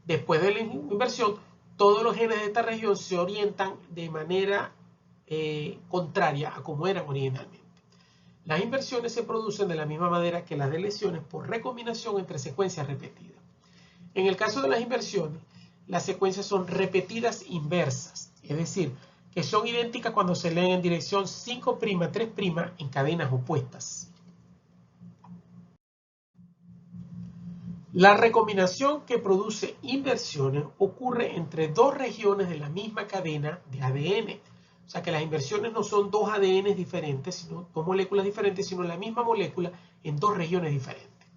Después de la inversión, todos los genes de esta región se orientan de manera contraria a como eran originalmente. Las inversiones se producen de la misma manera que las deleciones por recombinación entre secuencias repetidas. En el caso de las inversiones, las secuencias son repetidas inversas, es decir, que son idénticas cuando se leen en dirección 5', 3' en cadenas opuestas. La recombinación que produce inversiones ocurre entre dos regiones de la misma cadena de ADN. O sea que las inversiones no son dos ADN diferentes, sino dos moléculas diferentes, sino la misma molécula en dos regiones diferentes.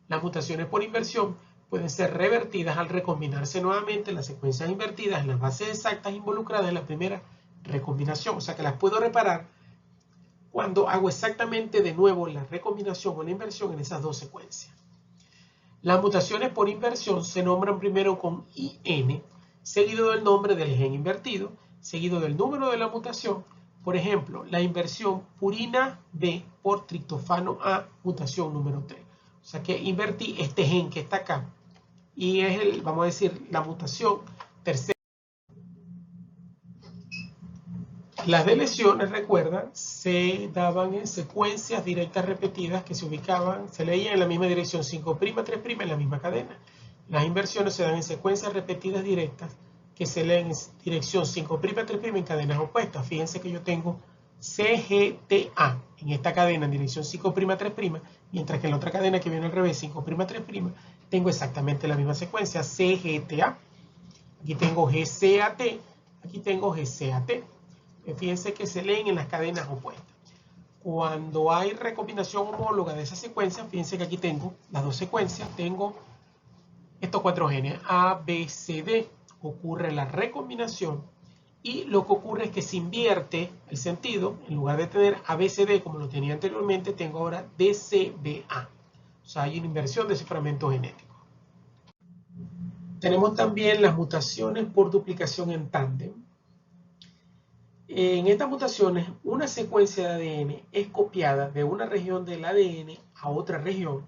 Las mutaciones por inversión pueden ser revertidas al recombinarse nuevamente las secuencias invertidas en las bases exactas involucradas en la primera recombinación. O sea que las puedo reparar cuando hago exactamente de nuevo la recombinación o la inversión en esas dos secuencias. Las mutaciones por inversión se nombran primero con IN, seguido del nombre del gen invertido, seguido del número de la mutación. Por ejemplo, la inversión purina B por triptofano A, mutación número 3. O sea que invertí este gen que está acá y es vamos a decir, la mutación tercera. Las deleciones, recuerdan, se daban en secuencias directas repetidas que se ubicaban, se leían en la misma dirección 5', 3' en la misma cadena. Las inversiones se dan en secuencias repetidas directas que se leen en dirección 5', 3' en cadenas opuestas. Fíjense que yo tengo CGTA en esta cadena en dirección 5', 3', mientras que en la otra cadena que viene al revés, 5', 3', tengo exactamente la misma secuencia, CGTA. Aquí tengo GCAT, aquí tengo GCAT. Fíjense que se leen en las cadenas opuestas. Cuando hay recombinación homóloga de esa secuencia, fíjense que aquí tengo las dos secuencias, tengo estos cuatro genes, A, B, C, D. Ocurre la recombinación y lo que ocurre es que se invierte el sentido. En lugar de tener ABCD como lo tenía anteriormente, tengo ahora DCBA. O sea, hay una inversión de ese fragmento genético. Tenemos también las mutaciones por duplicación en tándem. En estas mutaciones, una secuencia de ADN es copiada de una región del ADN a otra región.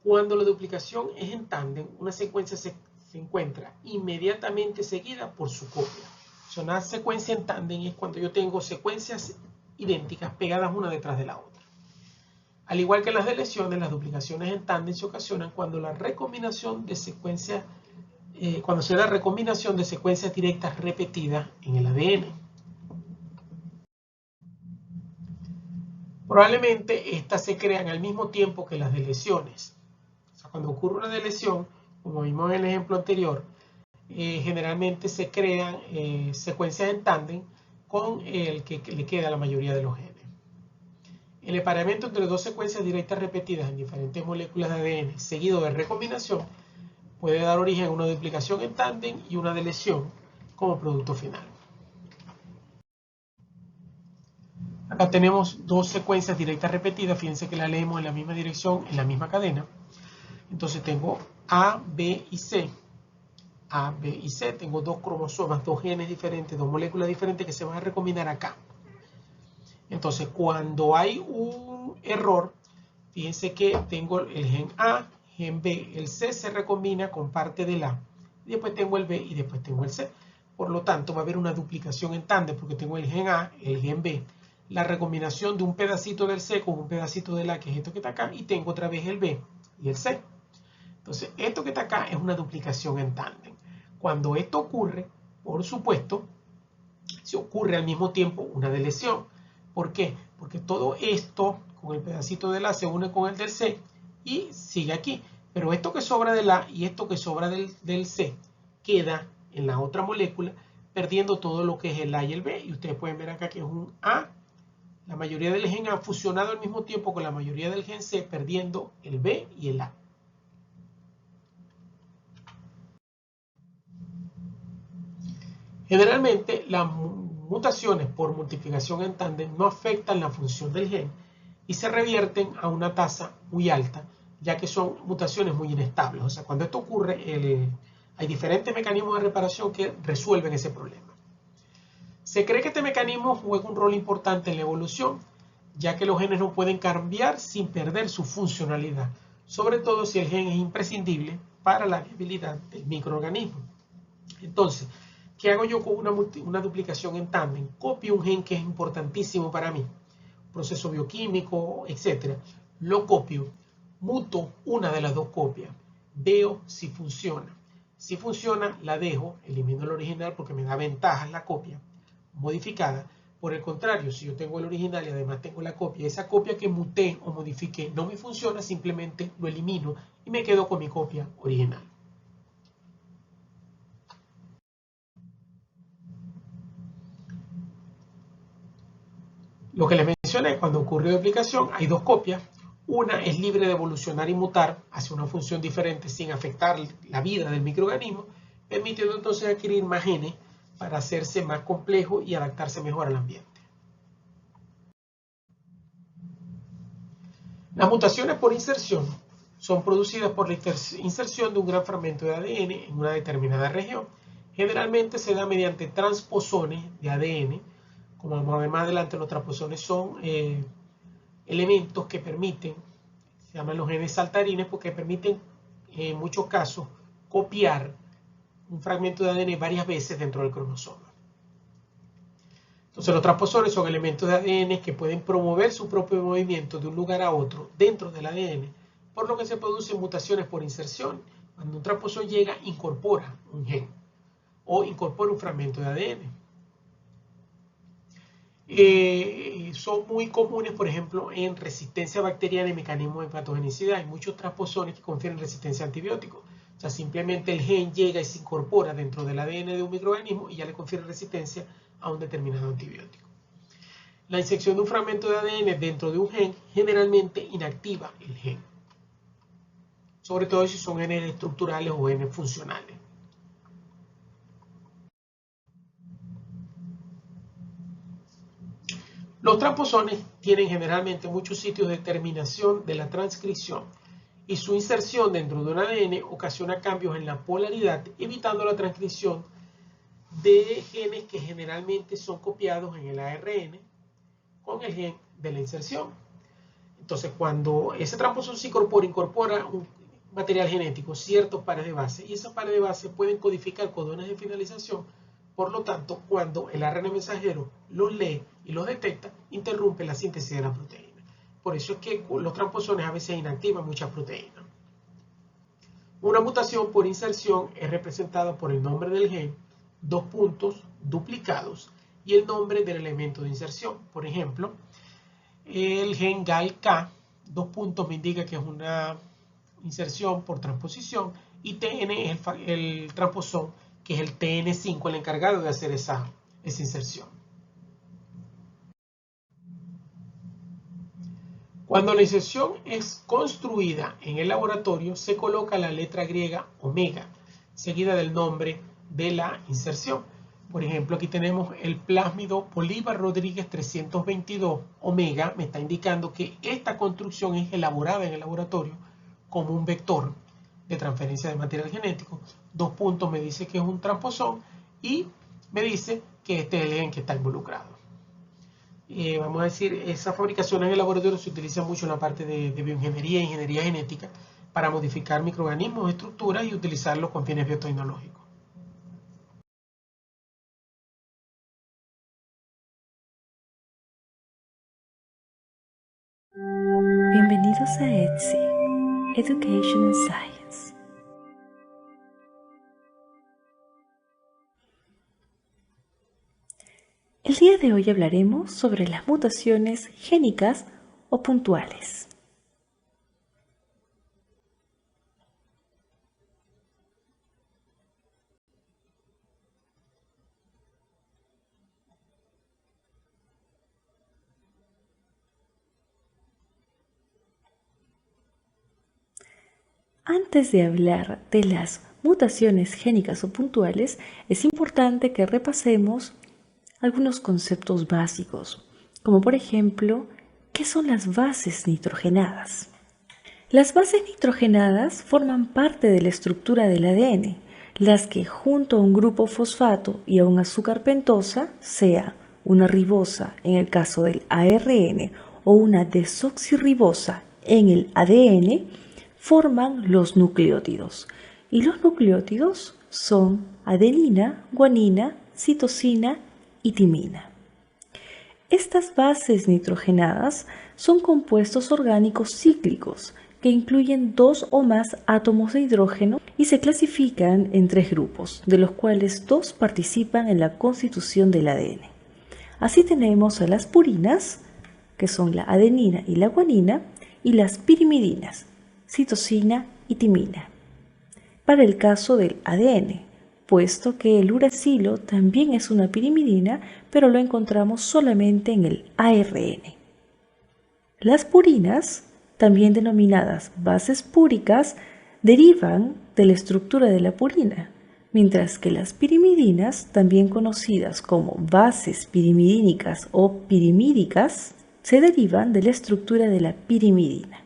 Cuando la duplicación es en tándem, una secuencia se encuentra inmediatamente seguida por su copia. O sea, una secuencia en tándem es cuando yo tengo secuencias idénticas pegadas una detrás de la otra. Al igual que en las deleciones, las duplicaciones en tándem se ocasionan cuando la recombinación de secuencias, cuando se da recombinación de secuencias directas repetidas en el ADN. Probablemente estas se crean al mismo tiempo que las deleciones. O sea, cuando ocurre una deleción, como vimos en el ejemplo anterior, generalmente se crean secuencias en tándem con el que le queda a la mayoría de los genes. El emparejamiento entre dos secuencias directas repetidas en diferentes moléculas de ADN seguido de recombinación puede dar origen a una duplicación en tándem y una deleción como producto final. Acá tenemos dos secuencias directas repetidas, fíjense que la leemos en la misma dirección, en la misma cadena. Entonces tengo A, B y C. A, B y C, tengo dos cromosomas, dos genes diferentes, dos moléculas diferentes que se van a recombinar acá. Entonces cuando hay un error, fíjense que tengo el gen A, gen B, el C se recombina con parte del A. Y después tengo el B y después tengo el C. Por lo tanto va a haber una duplicación en tándem porque tengo el gen A, el gen B, la recombinación de un pedacito del C con un pedacito del A, que es esto que está acá, y tengo otra vez el B y el C. Entonces, esto que está acá es una duplicación en tándem. Cuando esto ocurre, por supuesto, se ocurre al mismo tiempo una deleción. ¿Por qué? Porque todo esto, con el pedacito del A, se une con el del C y sigue aquí. Pero esto que sobra del A y esto que sobra del C queda en la otra molécula, perdiendo todo lo que es el A y el B. Y ustedes pueden ver acá que es un A. La mayoría del gen A fusionado al mismo tiempo con la mayoría del gen C, perdiendo el B y el A. Generalmente, las mutaciones por multiplicación en tándem no afectan la función del gen y se revierten a una tasa muy alta, ya que son mutaciones muy inestables. O sea, cuando esto ocurre, hay diferentes mecanismos de reparación que resuelven ese problema. Se cree que este mecanismo juega un rol importante en la evolución, ya que los genes no pueden cambiar sin perder su funcionalidad, sobre todo si el gen es imprescindible para la viabilidad del microorganismo. Entonces, ¿qué hago yo con una duplicación en tándem? Copio un gen que es importantísimo para mí, proceso bioquímico, etc. Lo copio, muto una de las dos copias, veo si funciona. Si funciona, la dejo, elimino el original porque me da ventajas la copia modificada. Por el contrario, si yo tengo el original y además tengo la copia, esa copia que muté o modifiqué no me funciona, simplemente lo elimino y me quedo con mi copia original. Lo que les mencioné, cuando ocurre duplicación, hay dos copias. Una es libre de evolucionar y mutar hacia una función diferente sin afectar la vida del microorganismo, permitiendo entonces adquirir más genes para hacerse más complejo y adaptarse mejor al ambiente. Las mutaciones por inserción son producidas por la inserción de un gran fragmento de ADN en una determinada región. Generalmente se da mediante transposones de ADN. Como vamos a ver más adelante, los transposones son elementos que permiten, se llaman los genes saltarines, porque permiten en muchos casos copiar un fragmento de ADN varias veces dentro del cromosoma. Entonces los transposones son elementos de ADN que pueden promover su propio movimiento de un lugar a otro dentro del ADN, por lo que se producen mutaciones por inserción. Cuando un transposón llega, incorpora un gen o incorpora un fragmento de ADN. Son muy comunes, por ejemplo, en resistencia bacteriana y mecanismos de patogenicidad. Hay muchos transposones que confieren resistencia a antibióticos. O sea, simplemente el gen llega y se incorpora dentro del ADN de un microorganismo y ya le confiere resistencia a un determinado antibiótico. La inserción de un fragmento de ADN dentro de un gen generalmente inactiva el gen, sobre todo si son genes estructurales o genes funcionales. Los transposones tienen generalmente muchos sitios de terminación de la transcripción y su inserción dentro de un ADN ocasiona cambios en la polaridad, evitando la transcripción de genes que generalmente son copiados en el ARN con el gen de la inserción. Entonces, cuando ese transposón se incorpora un material genético, ciertos pares de base, y esos pares de base pueden codificar codones de finalización. Por lo tanto, cuando el ARN mensajero los lee y los detecta, interrumpe la síntesis de la proteína. Por eso es que los transposones a veces inactivan muchas proteínas. Una mutación por inserción es representada por el nombre del gen, dos puntos duplicados y el nombre del elemento de inserción. Por ejemplo, el gen GALK, dos puntos me indica que es una inserción por transposición, y TN es el transposón, que es el TN5, el encargado de hacer esa inserción. Cuando la inserción es construida en el laboratorio, se coloca la letra griega omega, seguida del nombre de la inserción. Por ejemplo, aquí tenemos el plásmido Bolívar Rodríguez 322 omega, me está indicando que esta construcción es elaborada en el laboratorio como un vector de transferencia de material genético. Dos puntos me dice que es un transposón y me dice que este es el gen que está involucrado. Vamos a decir, esa fabricación en el laboratorio se utiliza mucho en la parte de bioingeniería e ingeniería genética para modificar microorganismos, estructuras y utilizarlos con fines biotecnológicos. Bienvenidos a EDSI, Education and Science. El día de hoy hablaremos sobre las mutaciones génicas o puntuales. Antes de hablar de las mutaciones génicas o puntuales, es importante que repasemos algunos conceptos básicos, como por ejemplo, ¿qué son las bases nitrogenadas? Las bases nitrogenadas forman parte de la estructura del ADN, las que junto a un grupo fosfato y a un azúcar pentosa, sea una ribosa en el caso del ARN o una desoxirribosa en el ADN, forman los nucleótidos. Y los nucleótidos son adenina, guanina, citosina y timina. Estas bases nitrogenadas son compuestos orgánicos cíclicos que incluyen dos o más átomos de hidrógeno y se clasifican en tres grupos, de los cuales dos participan en la constitución del ADN. Así tenemos a las purinas, que son la adenina y la guanina, y las pirimidinas, citosina y timina. Para el caso del ADN, puesto que el uracilo también es una pirimidina, pero lo encontramos solamente en el ARN. Las purinas también denominadas bases púricas, derivan de la estructura de la purina, mientras que las pirimidinas, también conocidas como bases pirimidínicas o pirimídicas, se derivan de la estructura de la pirimidina.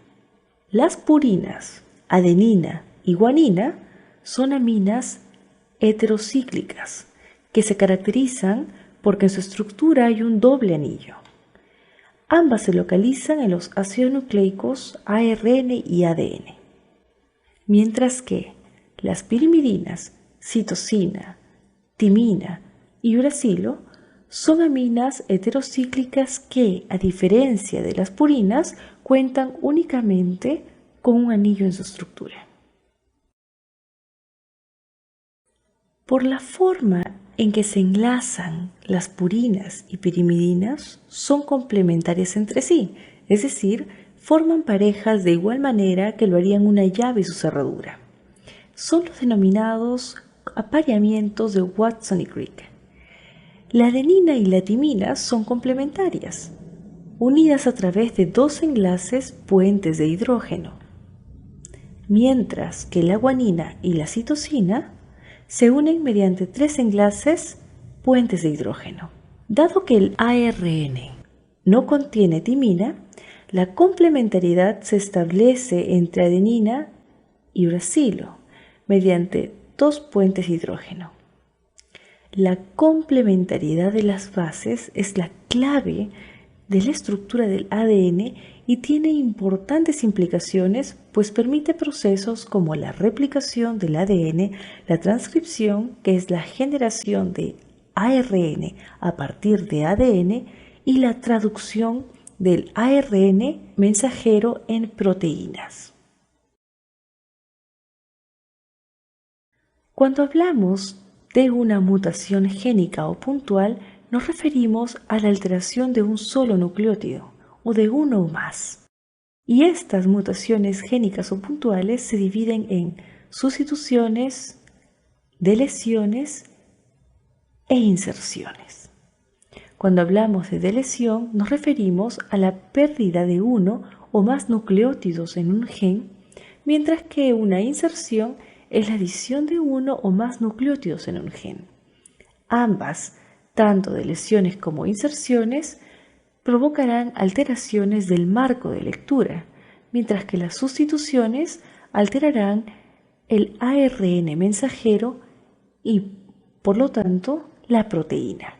Las purinas, adenina y guanina, son aminas heterocíclicas que se caracterizan porque en su estructura hay un doble anillo. Ambas se localizan en los ácidos nucleicos ARN y ADN, mientras que las pirimidinas, citosina, timina y uracilo son aminas heterocíclicas que, a diferencia de las purinas, cuentan únicamente con un anillo en su estructura. Por la forma en que se enlazan las purinas y pirimidinas, son complementarias entre sí, es decir, forman parejas de igual manera que lo harían una llave y su cerradura. Son los denominados apareamientos de Watson y Crick. La adenina y la timina son complementarias, unidas a través de dos enlaces puentes de hidrógeno, mientras que la guanina y la citosina se unen mediante tres enlaces puentes de hidrógeno. Dado que el ARN no contiene timina, la complementariedad se establece entre adenina y uracilo mediante dos puentes de hidrógeno. La complementariedad de las bases es la clave de la estructura del ADN y tiene importantes implicaciones, pues permite procesos como la replicación del ADN, la transcripción, que es la generación de ARN a partir de ADN, y la traducción del ARN mensajero en proteínas. Cuando hablamos de una mutación génica o puntual, nos referimos a la alteración de un solo nucleótido o de uno o más. Y estas mutaciones génicas o puntuales se dividen en sustituciones, deleciones e inserciones. Cuando hablamos de deleción, nos referimos a la pérdida de uno o más nucleótidos en un gen, mientras que una inserción es la adición de uno o más nucleótidos en un gen. Ambas, tanto deleciones como inserciones, provocarán alteraciones del marco de lectura, mientras que las sustituciones alterarán el ARN mensajero y, por lo tanto, la proteína,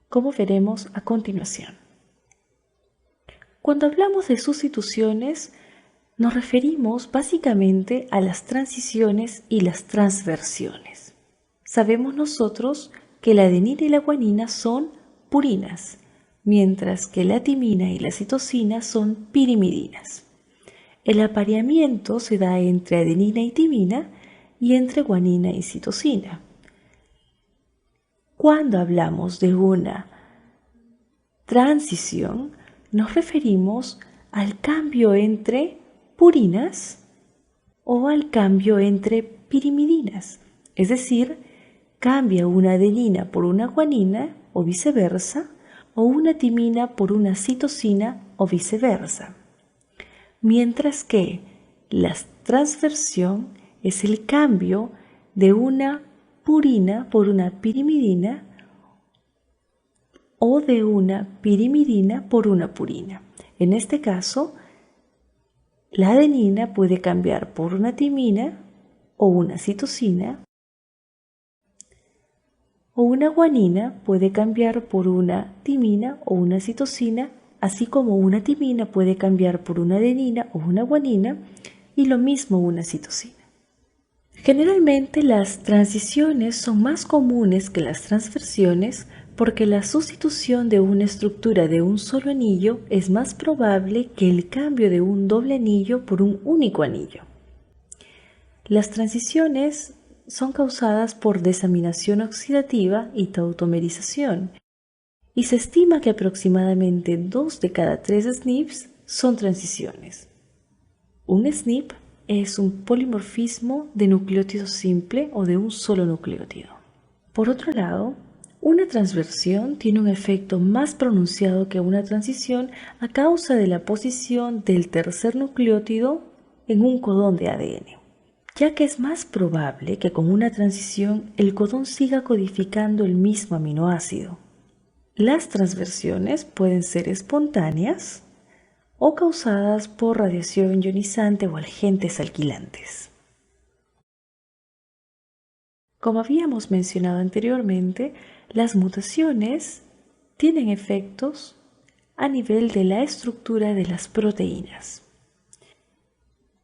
como veremos a continuación. Cuando hablamos de sustituciones, nos referimos básicamente a las transiciones y las transversiones. Sabemos nosotros que la adenina y la guanina son purinas, mientras que la timina y la citosina son pirimidinas. El apareamiento se da entre adenina y timina y entre guanina y citosina. Cuando hablamos de una transición, nos referimos al cambio entre purinas o al cambio entre pirimidinas, es decir, cambia una adenina por una guanina o viceversa, o una timina por una citosina o viceversa. Mientras que la transversión es el cambio de una purina por una pirimidina o de una pirimidina por una purina. En este caso, la adenina puede cambiar por una timina o una citosina, o una guanina puede cambiar por una timina o una citosina, así como una timina puede cambiar por una adenina o una guanina, y lo mismo una citosina. Generalmente las transiciones son más comunes que las transversiones porque la sustitución de una estructura de un solo anillo es más probable que el cambio de un doble anillo por un único anillo. Las transiciones son causadas por desaminación oxidativa y tautomerización, y se estima que aproximadamente 2 de cada 3 SNPs son transiciones. Un SNP es un polimorfismo de nucleótido simple o de un solo nucleótido. Por otro lado, Una transversión tiene un efecto más pronunciado que una transición a causa de la posición del tercer nucleótido en un codón de ADN, ya que es más probable que con una transición el codón siga codificando el mismo aminoácido. Las transversiones pueden ser espontáneas o causadas por radiación ionizante o agentes alquilantes. Como habíamos mencionado anteriormente, las mutaciones tienen efectos a nivel de la estructura de las proteínas.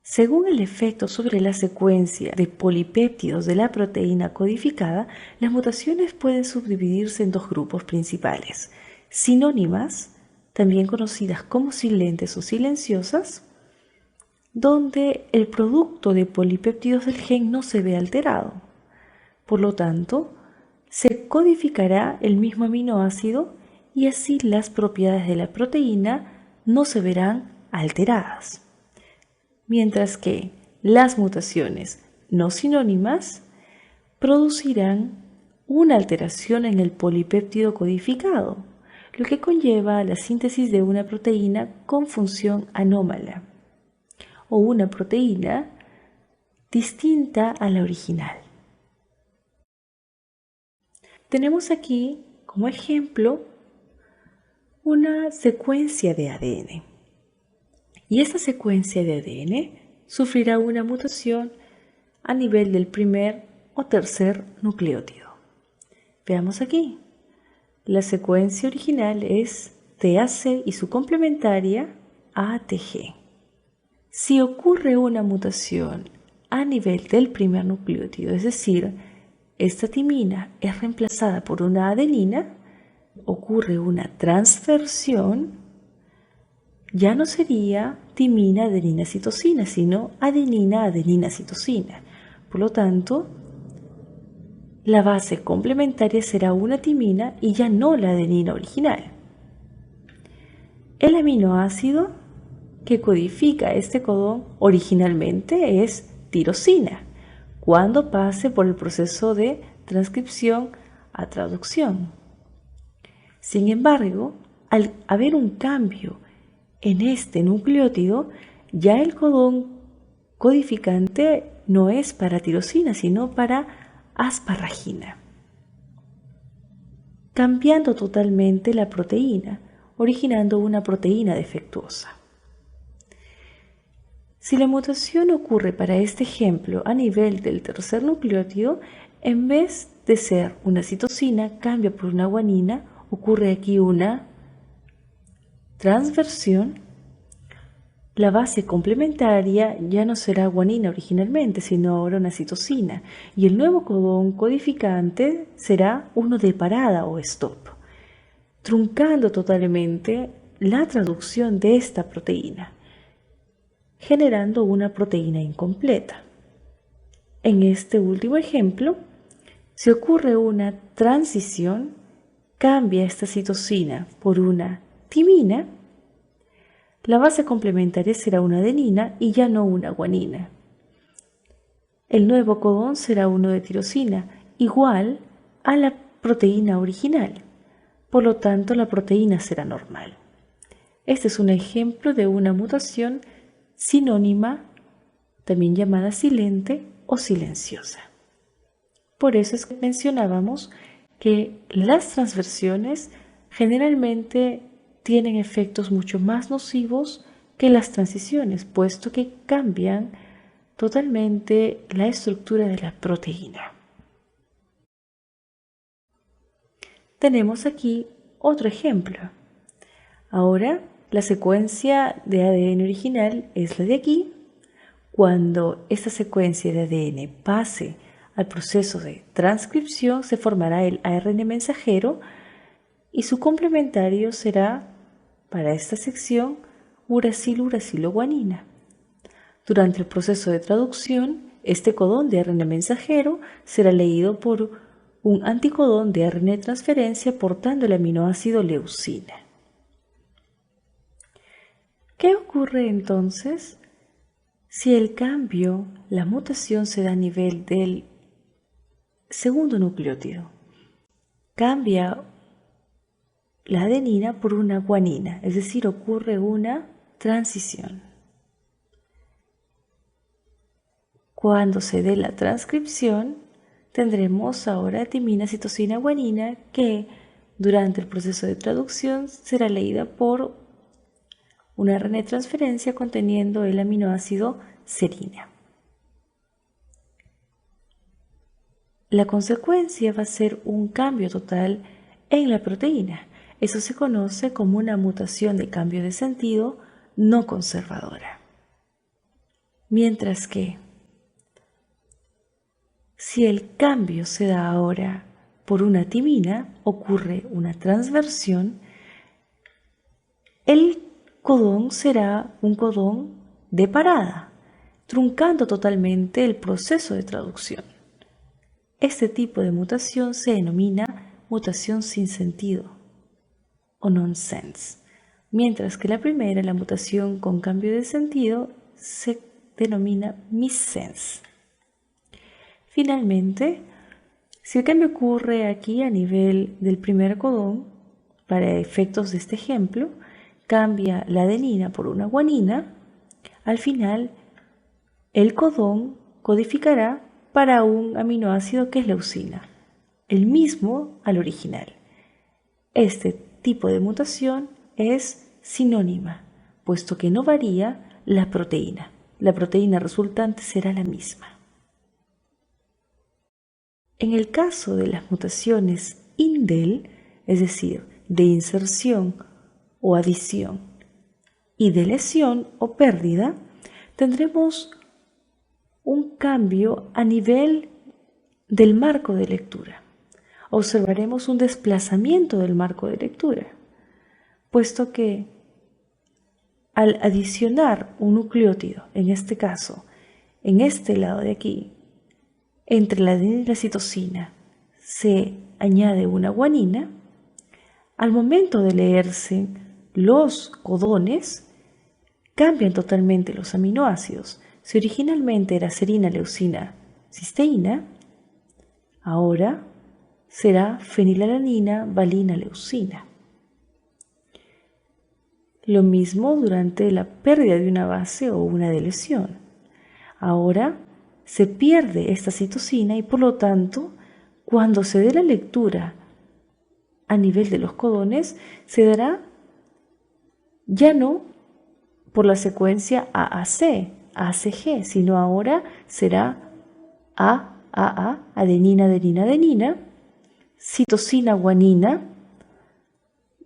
Según el efecto sobre la secuencia de polipéptidos de la proteína codificada, las mutaciones pueden subdividirse en dos grupos principales: sinónimas, también conocidas como silentes o silenciosas, donde el producto de polipéptidos del gen no se ve alterado. Por lo tanto, se codificará el mismo aminoácido y así las propiedades de la proteína no se verán alteradas. Mientras que las mutaciones no sinónimas producirán una alteración en el polipéptido codificado, lo que conlleva la síntesis de una proteína con función anómala o una proteína distinta a la original. Tenemos aquí como ejemplo una secuencia de ADN. Y esta secuencia de ADN sufrirá una mutación a nivel del primer o tercer nucleótido. Veamos aquí. La secuencia original es TAC y su complementaria ATG. Si ocurre una mutación a nivel del primer nucleótido, es decir, esta timina es reemplazada por una adenina, ocurre una transversión. Ya no sería timina, adenina, citosina, sino adenina, adenina, citosina. Por lo tanto, la base complementaria será una timina y ya no la adenina original. El aminoácido que codifica este codón originalmente es tirosina, cuando pase por el proceso de transcripción a traducción. Sin embargo, al haber un cambio en este nucleótido, ya el codón codificante no es para tirosina, sino para asparragina, cambiando totalmente la proteína, originando una proteína defectuosa. Si la mutación ocurre para este ejemplo a nivel del tercer nucleótido, en vez de ser una citosina, cambia por una guanina, ocurre aquí una transversión. La base complementaria ya no será guanina originalmente, sino ahora una citosina, y el nuevo codón codificante será uno de parada o stop, truncando totalmente la traducción de esta proteína, generando una proteína incompleta. En este último ejemplo, si ocurre una transición, cambia esta citosina por una timina. La base complementaria será una adenina y ya no una guanina. El nuevo codón será uno de tirosina, igual a la proteína original. Por lo tanto, la proteína será normal. Este es un ejemplo de una mutación sinónima, también llamada silente o silenciosa. Por eso es que mencionábamos que las transversiones generalmente tienen efectos mucho más nocivos que las transiciones, puesto que cambian totalmente la estructura de la proteína. Tenemos aquí otro ejemplo. Ahora la secuencia de ADN original es la de aquí. Cuando esta secuencia de ADN pase al proceso de transcripción, se formará el ARN mensajero y su complementario será, para esta sección, uracil-uraciloguanina. Durante el proceso de traducción, este codón de ARN mensajero será leído por un anticodón de ARN de transferencia portando el aminoácido leucina. ¿Qué ocurre entonces si el cambio, la mutación se da a nivel del segundo nucleótido? cambia la adenina por una guanina, es decir, ocurre una transición. Cuando se dé la transcripción, tendremos ahora timina, citosina, guanina, que durante el proceso de traducción será leída por una RNA transferencia conteniendo el aminoácido serina. La consecuencia va a ser un cambio total en la proteína. Eso se conoce como una mutación de cambio de sentido no conservadora. Mientras que, si el cambio se da ahora por una timina, ocurre una transversión, el codón será un codón de parada, truncando totalmente el proceso de traducción. Este tipo de mutación se denomina mutación sin sentido o nonsense, mientras que la primera, la mutación con cambio de sentido, se denomina missense. Finalmente, si el cambio ocurre aquí a nivel del primer codón, para efectos de este ejemplo, cambia la adenina por una guanina, al final el codón codificará para un aminoácido que es leucina, el mismo al original. Este tipo de mutación es sinónima, puesto que no varía la proteína. La proteína resultante será la misma. En el caso de las mutaciones indel, es decir, de inserción o adición, y de lesión o pérdida, tendremos un cambio a nivel del marco de lectura. Observaremos un desplazamiento del marco de lectura, puesto que al adicionar un nucleótido, en este caso, en este lado de aquí, entre la adenina y la citosina se añade una guanina, al momento de leerse los codones, cambian totalmente los aminoácidos. Si originalmente era serina, leucina, cisteína, ahora será fenilalanina, valina, leucina. Lo mismo durante la pérdida de una base o una deleción. Ahora se pierde esta citosina y por lo tanto, cuando se dé la lectura a nivel de los codones, se dará ya no por la secuencia AAC, ACG, sino ahora será AAA, adenina, adenina, adenina, citosina, guanina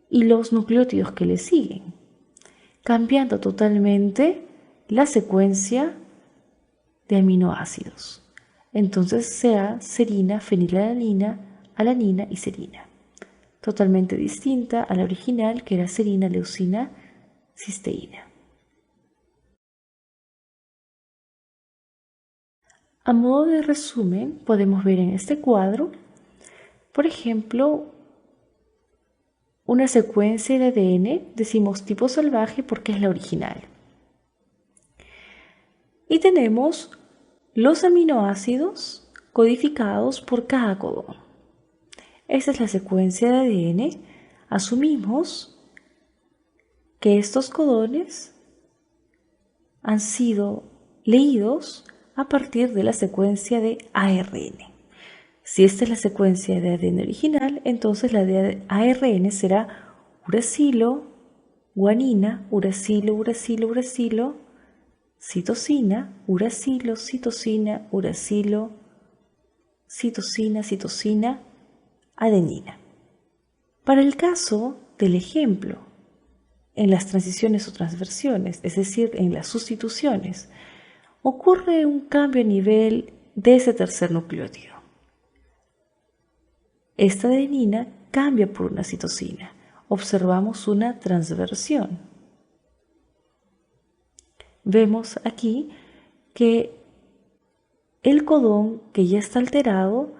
y los nucleótidos que le siguen, cambiando totalmente la secuencia de aminoácidos. Entonces será serina, fenilalanina, alanina y serina, totalmente distinta a la original que era serina, leucina, cisteína. A modo de resumen, podemos ver en este cuadro, por ejemplo, una secuencia de ADN, decimos tipo salvaje porque es la original. Y tenemos los aminoácidos codificados por cada codón. Esta es la secuencia de ADN. Asumimos que estos codones han sido leídos a partir de la secuencia de ARN. Si esta es la secuencia de ADN original, entonces la de ARN será uracilo, guanina, uracilo, uracilo, uracilo, citosina, uracilo, citosina, uracilo, citosina, citosina, adenina. Para el caso del ejemplo, en las transiciones o transversiones, es decir, en las sustituciones, ocurre un cambio a nivel de ese tercer nucleótido. Esta adenina cambia por una citosina. Observamos una transversión. Vemos aquí que el codón que ya está alterado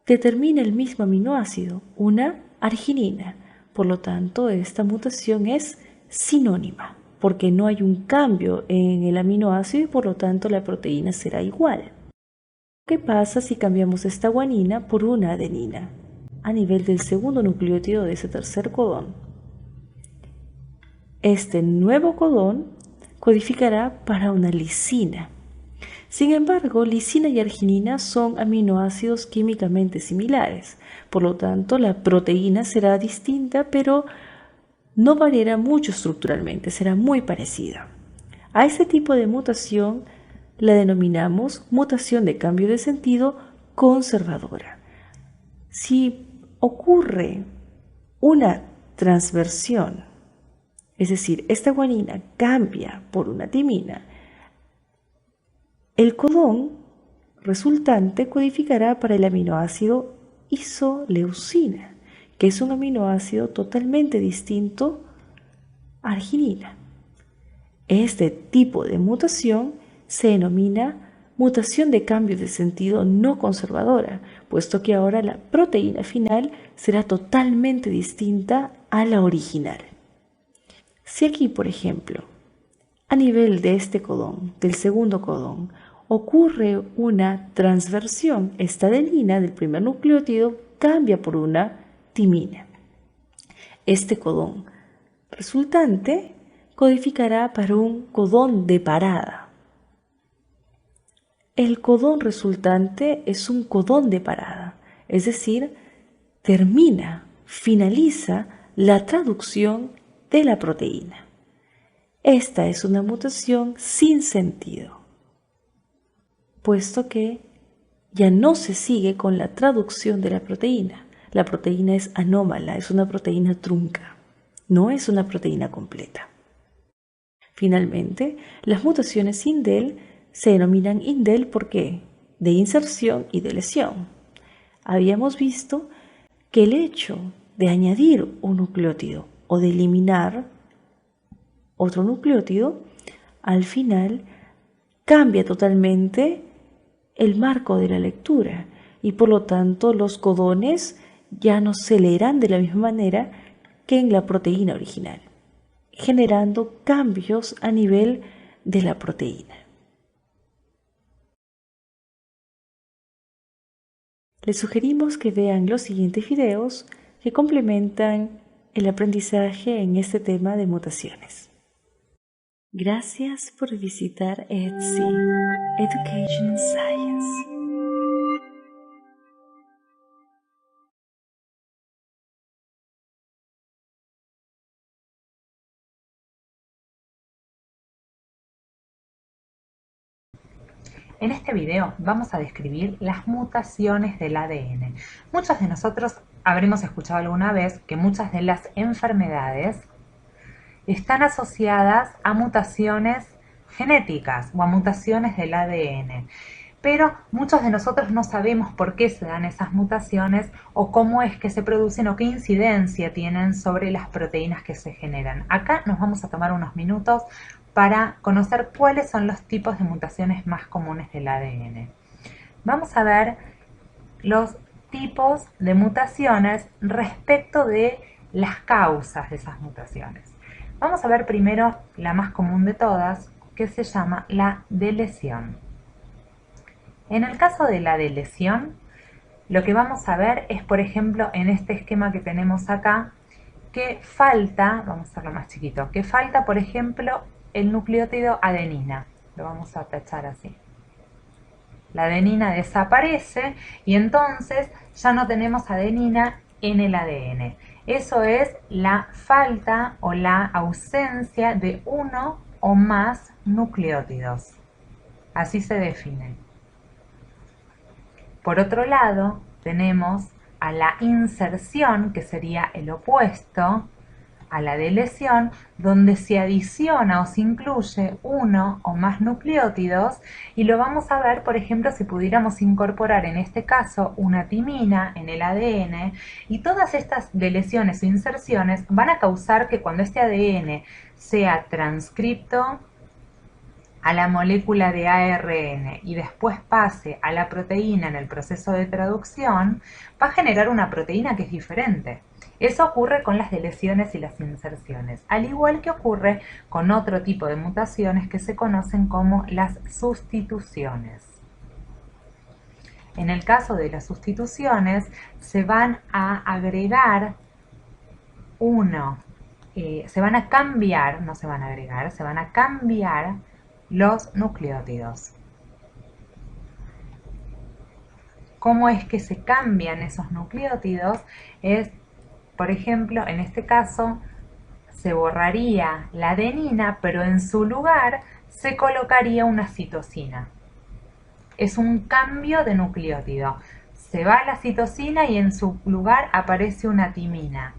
determina el mismo aminoácido, una arginina. Por lo tanto, esta mutación es sinónima, porque no hay un cambio en el aminoácido y por lo tanto la proteína será igual. ¿Qué pasa si cambiamos esta guanina por una adenina? a nivel del segundo nucleótido de ese tercer codón. Este nuevo codón codificará para una lisina. Sin embargo, lisina y arginina son aminoácidos químicamente similares, por lo tanto la proteína será distinta, pero no variará mucho estructuralmente, será muy parecida. A este tipo de mutación la denominamos mutación de cambio de sentido conservadora. Si ocurre una transversión, es decir, esta guanina cambia por una timina, el codón resultante codificará para el aminoácido isoleucina, que es un aminoácido totalmente distinto a arginina. Este tipo de mutación se denomina mutación de cambio de sentido no conservadora, puesto que ahora la proteína final será totalmente distinta a la original. Si aquí, por ejemplo, a nivel de este codón, del segundo codón, ocurre una transversión, esta adenina del primer nucleótido cambia por una timina. Este codón resultante codificará para un codón de parada. El codón resultante es un codón de parada, es decir, finaliza la traducción de la proteína. Esta es una mutación sin sentido, puesto que ya no se sigue con la traducción de la proteína. La proteína es anómala, es una proteína trunca, no es una proteína completa. Finalmente, las mutaciones indel se denominan indel porque de inserción y de lesión. Habíamos visto que el hecho de añadir un nucleótido o de eliminar otro nucleótido, al final cambia totalmente el marco de la lectura y por lo tanto los codones ya no se leerán de la misma manera que en la proteína original, generando cambios a nivel de la proteína. Les sugerimos que vean los siguientes videos que complementan el aprendizaje en este tema de mutaciones. Gracias por visitar EDSI, Education and Science. En este video vamos a describir las mutaciones del ADN. Muchos de nosotros habremos escuchado alguna vez que muchas de las enfermedades están asociadas a mutaciones genéticas o a mutaciones del ADN. Pero muchos de nosotros no sabemos por qué se dan esas mutaciones o cómo es que se producen o qué incidencia tienen sobre las proteínas que se generan. Acá nos vamos a tomar unos minutos para conocer cuáles son los tipos de mutaciones más comunes del ADN. Vamos a ver los tipos de mutaciones respecto de las causas de esas mutaciones. Vamos a ver primero la más común de todas, que se llama la deleción. En el caso de la deleción, lo que vamos a ver es, por ejemplo, en este esquema que tenemos acá, que falta, vamos a hacerlo más chiquito, que falta, por ejemplo, el nucleótido adenina. Lo vamos a tachar así. La adenina desaparece y entonces ya no tenemos adenina en el ADN. Eso es la falta o la ausencia de uno o más nucleótidos. Así se define. Por otro lado, tenemos a la inserción, que sería el opuesto a la deleción, donde se adiciona o se incluye uno o más nucleótidos, y lo vamos a ver, por ejemplo, si pudiéramos incorporar en este caso una timina en el ADN, y todas estas deleciones o inserciones van a causar que cuando este ADN sea transcripto a la molécula de ARN y después pase a la proteína en el proceso de traducción, va a generar una proteína que es diferente. Eso ocurre con las deleciones y las inserciones, al igual que ocurre con otro tipo de mutaciones que se conocen como las sustituciones. En el caso de las sustituciones, se van a agregar se van a cambiar, no se van a agregar, se van a cambiar los nucleótidos. ¿Cómo es que se cambian esos nucleótidos? Es, por ejemplo, en este caso, se borraría la adenina, pero en su lugar se colocaría una citosina. Es un cambio de nucleótido. Se va la citosina y en su lugar aparece una timina.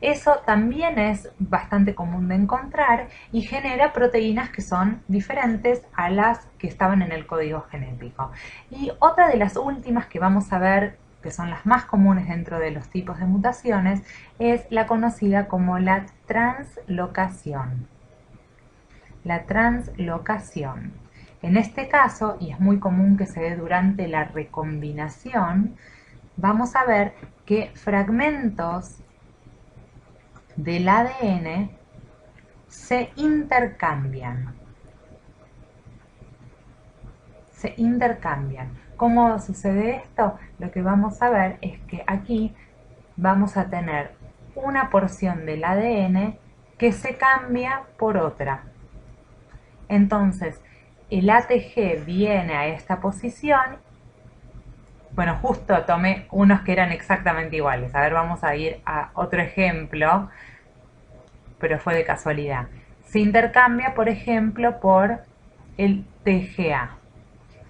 Eso también es bastante común de encontrar y genera proteínas que son diferentes a las que estaban en el código genético. Y otra de las últimas que vamos a ver, que son las más comunes dentro de los tipos de mutaciones, es la conocida como la translocación. La translocación. En este caso, y es muy común que se dé durante la recombinación, vamos a ver que fragmentos del ADN se intercambian. Se intercambian. ¿Cómo sucede esto? Lo que vamos a ver es que aquí vamos a tener una porción del ADN que se cambia por otra. Entonces, el ATG viene a esta posición. Bueno, justo tomé unos que eran exactamente iguales. A ver, vamos a ir a otro ejemplo, pero fue de casualidad. Se intercambia, por ejemplo, por el TGA.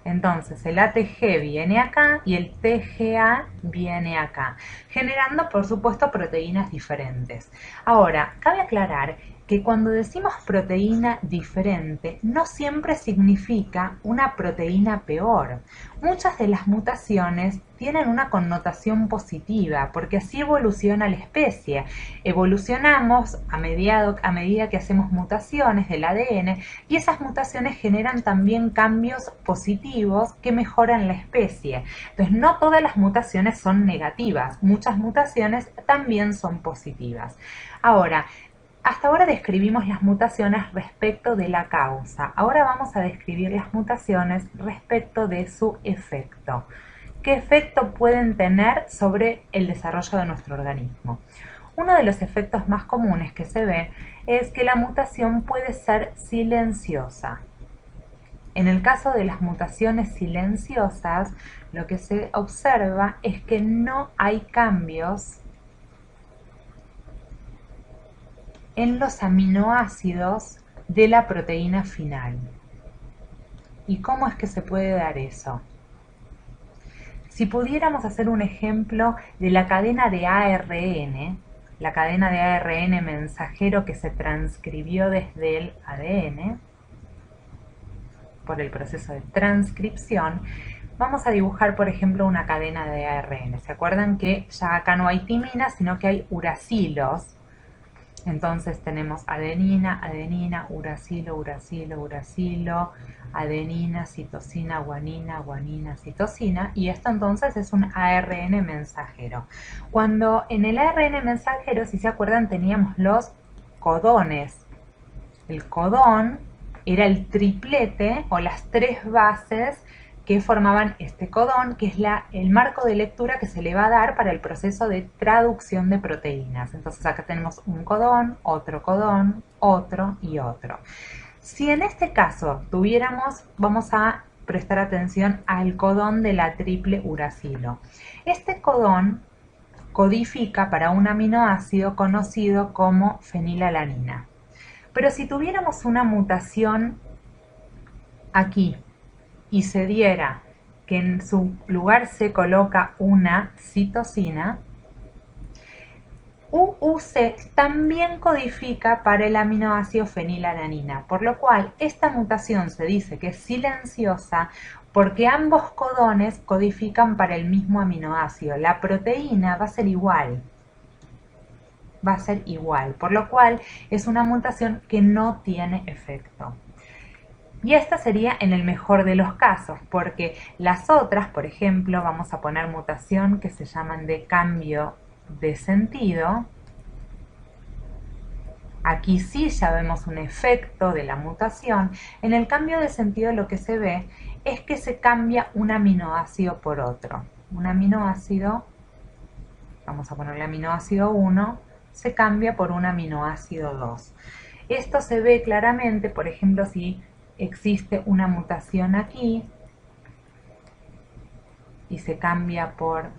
Entonces, el ATG viene acá y el TGA viene acá, generando, por supuesto, proteínas diferentes. Ahora, cabe aclarar que cuando decimos proteína diferente, no siempre significa una proteína peor. Muchas de las mutaciones tienen una connotación positiva, porque así evoluciona la especie. Evolucionamos a medida que hacemos mutaciones del ADN, y esas mutaciones generan también cambios positivos que mejoran la especie. Entonces, no todas las mutaciones son negativas, muchas mutaciones también son positivas. Ahora, hasta ahora describimos las mutaciones respecto de la causa. Ahora vamos a describir las mutaciones respecto de su efecto. ¿Qué efecto pueden tener sobre el desarrollo de nuestro organismo? Uno de los efectos más comunes que se ve es que la mutación puede ser silenciosa. En el caso de las mutaciones silenciosas, lo que se observa es que no hay cambios en los aminoácidos de la proteína final. ¿Y cómo es que se puede dar eso? Si pudiéramos hacer un ejemplo de la cadena de ARN, la cadena de ARN mensajero que se transcribió desde el ADN, por el proceso de transcripción, vamos a dibujar, por ejemplo, una cadena de ARN. ¿Se acuerdan que ya acá no hay timina, sino que hay uracilos? Entonces tenemos adenina, adenina, uracilo, uracilo, uracilo, adenina, citosina, guanina, guanina, citosina, y esto entonces es un ARN mensajero. Cuando en el ARN mensajero, si se acuerdan, teníamos los codones. El codón era el triplete o las tres bases que formaban este codón, que es el marco de lectura que se le va a dar para el proceso de traducción de proteínas. Entonces acá tenemos un codón, otro y otro. Si en este caso tuviéramos, vamos a prestar atención al codón de la triple uracilo. Este codón codifica para un aminoácido conocido como fenilalanina. Pero si tuviéramos una mutación aquí, y se diera que en su lugar se coloca una citosina, UUC también codifica para el aminoácido fenilalanina, por lo cual esta mutación se dice que es silenciosa porque ambos codones codifican para el mismo aminoácido. La proteína va a ser igual. Por lo cual es una mutación que no tiene efecto. Y esta sería en el mejor de los casos, porque las otras, por ejemplo, vamos a poner mutación que se llaman de cambio de sentido. Aquí sí ya vemos un efecto de la mutación. En el cambio de sentido lo que se ve es que se cambia un aminoácido por otro. Un aminoácido, vamos a ponerle aminoácido 1, se cambia por un aminoácido 2. Esto se ve claramente, por ejemplo, si existe una mutación aquí y se cambia por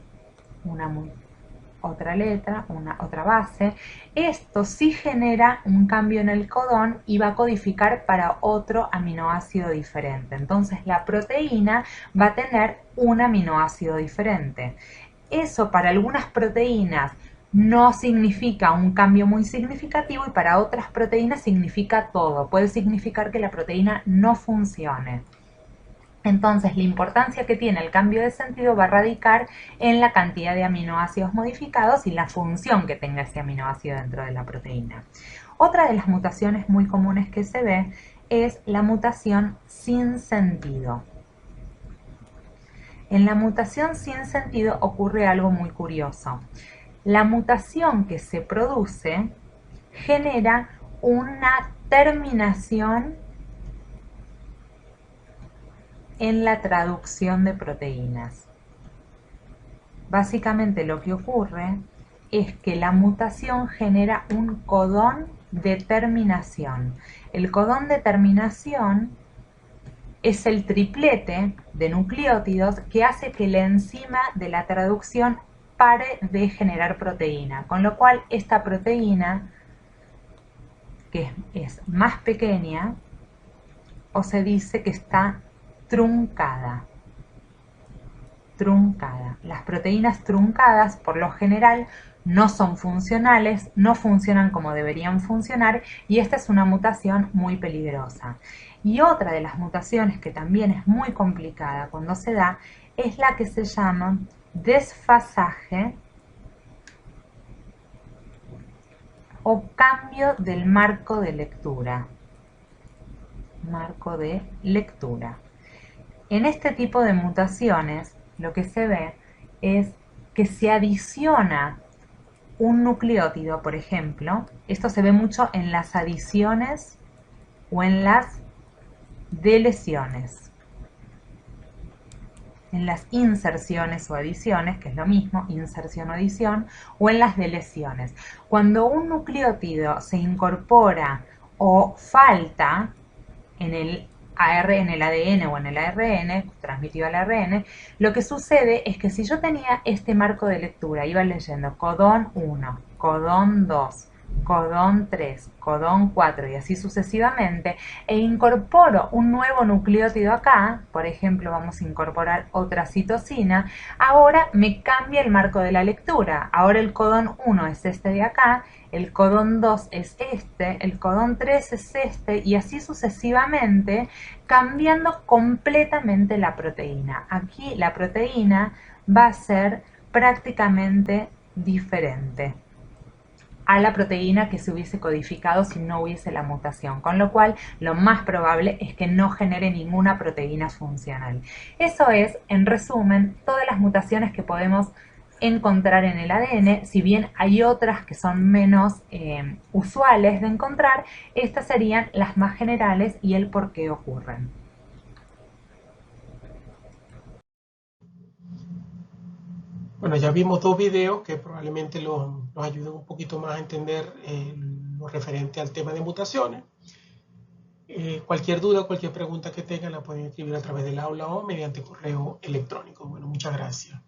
otra letra, otra base, esto sí genera un cambio en el codón y va a codificar para otro aminoácido diferente. Entonces la proteína va a tener un aminoácido diferente. Eso para algunas proteínas no significa un cambio muy significativo y para otras proteínas significa todo. Puede significar que la proteína no funcione. Entonces, la importancia que tiene el cambio de sentido va a radicar en la cantidad de aminoácidos modificados y la función que tenga ese aminoácido dentro de la proteína. Otra de las mutaciones muy comunes que se ve es la mutación sin sentido. En la mutación sin sentido ocurre algo muy curioso. La mutación que se produce genera una terminación en la traducción de proteínas. Básicamente lo que ocurre es que la mutación genera un codón de terminación. El codón de terminación es el triplete de nucleótidos que hace que la enzima de la traducción pare de generar proteína, con lo cual esta proteína, que es más pequeña, o se dice que está truncada. Las proteínas truncadas, por lo general, no son funcionales, no funcionan como deberían funcionar y esta es una mutación muy peligrosa. Y otra de las mutaciones que también es muy complicada cuando se da es la que se llama desfasaje o cambio del marco de lectura. Marco de lectura. En este tipo de mutaciones lo que se ve es que se adiciona un nucleótido, por ejemplo. Esto se ve mucho en las adiciones o en las deleciones. En las inserciones o adiciones, que es lo mismo, inserción o adición, o en las deleciones. Cuando un nucleótido se incorpora o falta en el ADN o en el ARN, transmitido al ARN, lo que sucede es que si yo tenía este marco de lectura, iba leyendo codón 1, codón 2, codón 3, codón 4 y así sucesivamente, e incorporo un nuevo nucleótido acá, por ejemplo vamos a incorporar otra citosina, ahora me cambia el marco de la lectura. Ahora el codón 1 es este de acá, el codón 2 es este, el codón 3 es este y así sucesivamente, cambiando completamente la proteína. Aquí la proteína va a ser prácticamente diferente a la proteína que se hubiese codificado si no hubiese la mutación, con lo cual lo más probable es que no genere ninguna proteína funcional. Eso es, en resumen, todas las mutaciones que podemos encontrar en el ADN. Si bien hay otras que son menos usuales de encontrar, estas serían las más generales y el por qué ocurren. Bueno, ya vimos dos videos que probablemente nos ayuden un poquito más a entender lo referente al tema de mutaciones. Cualquier duda, cualquier pregunta que tengan la pueden escribir a través del aula o mediante correo electrónico. Bueno, muchas gracias.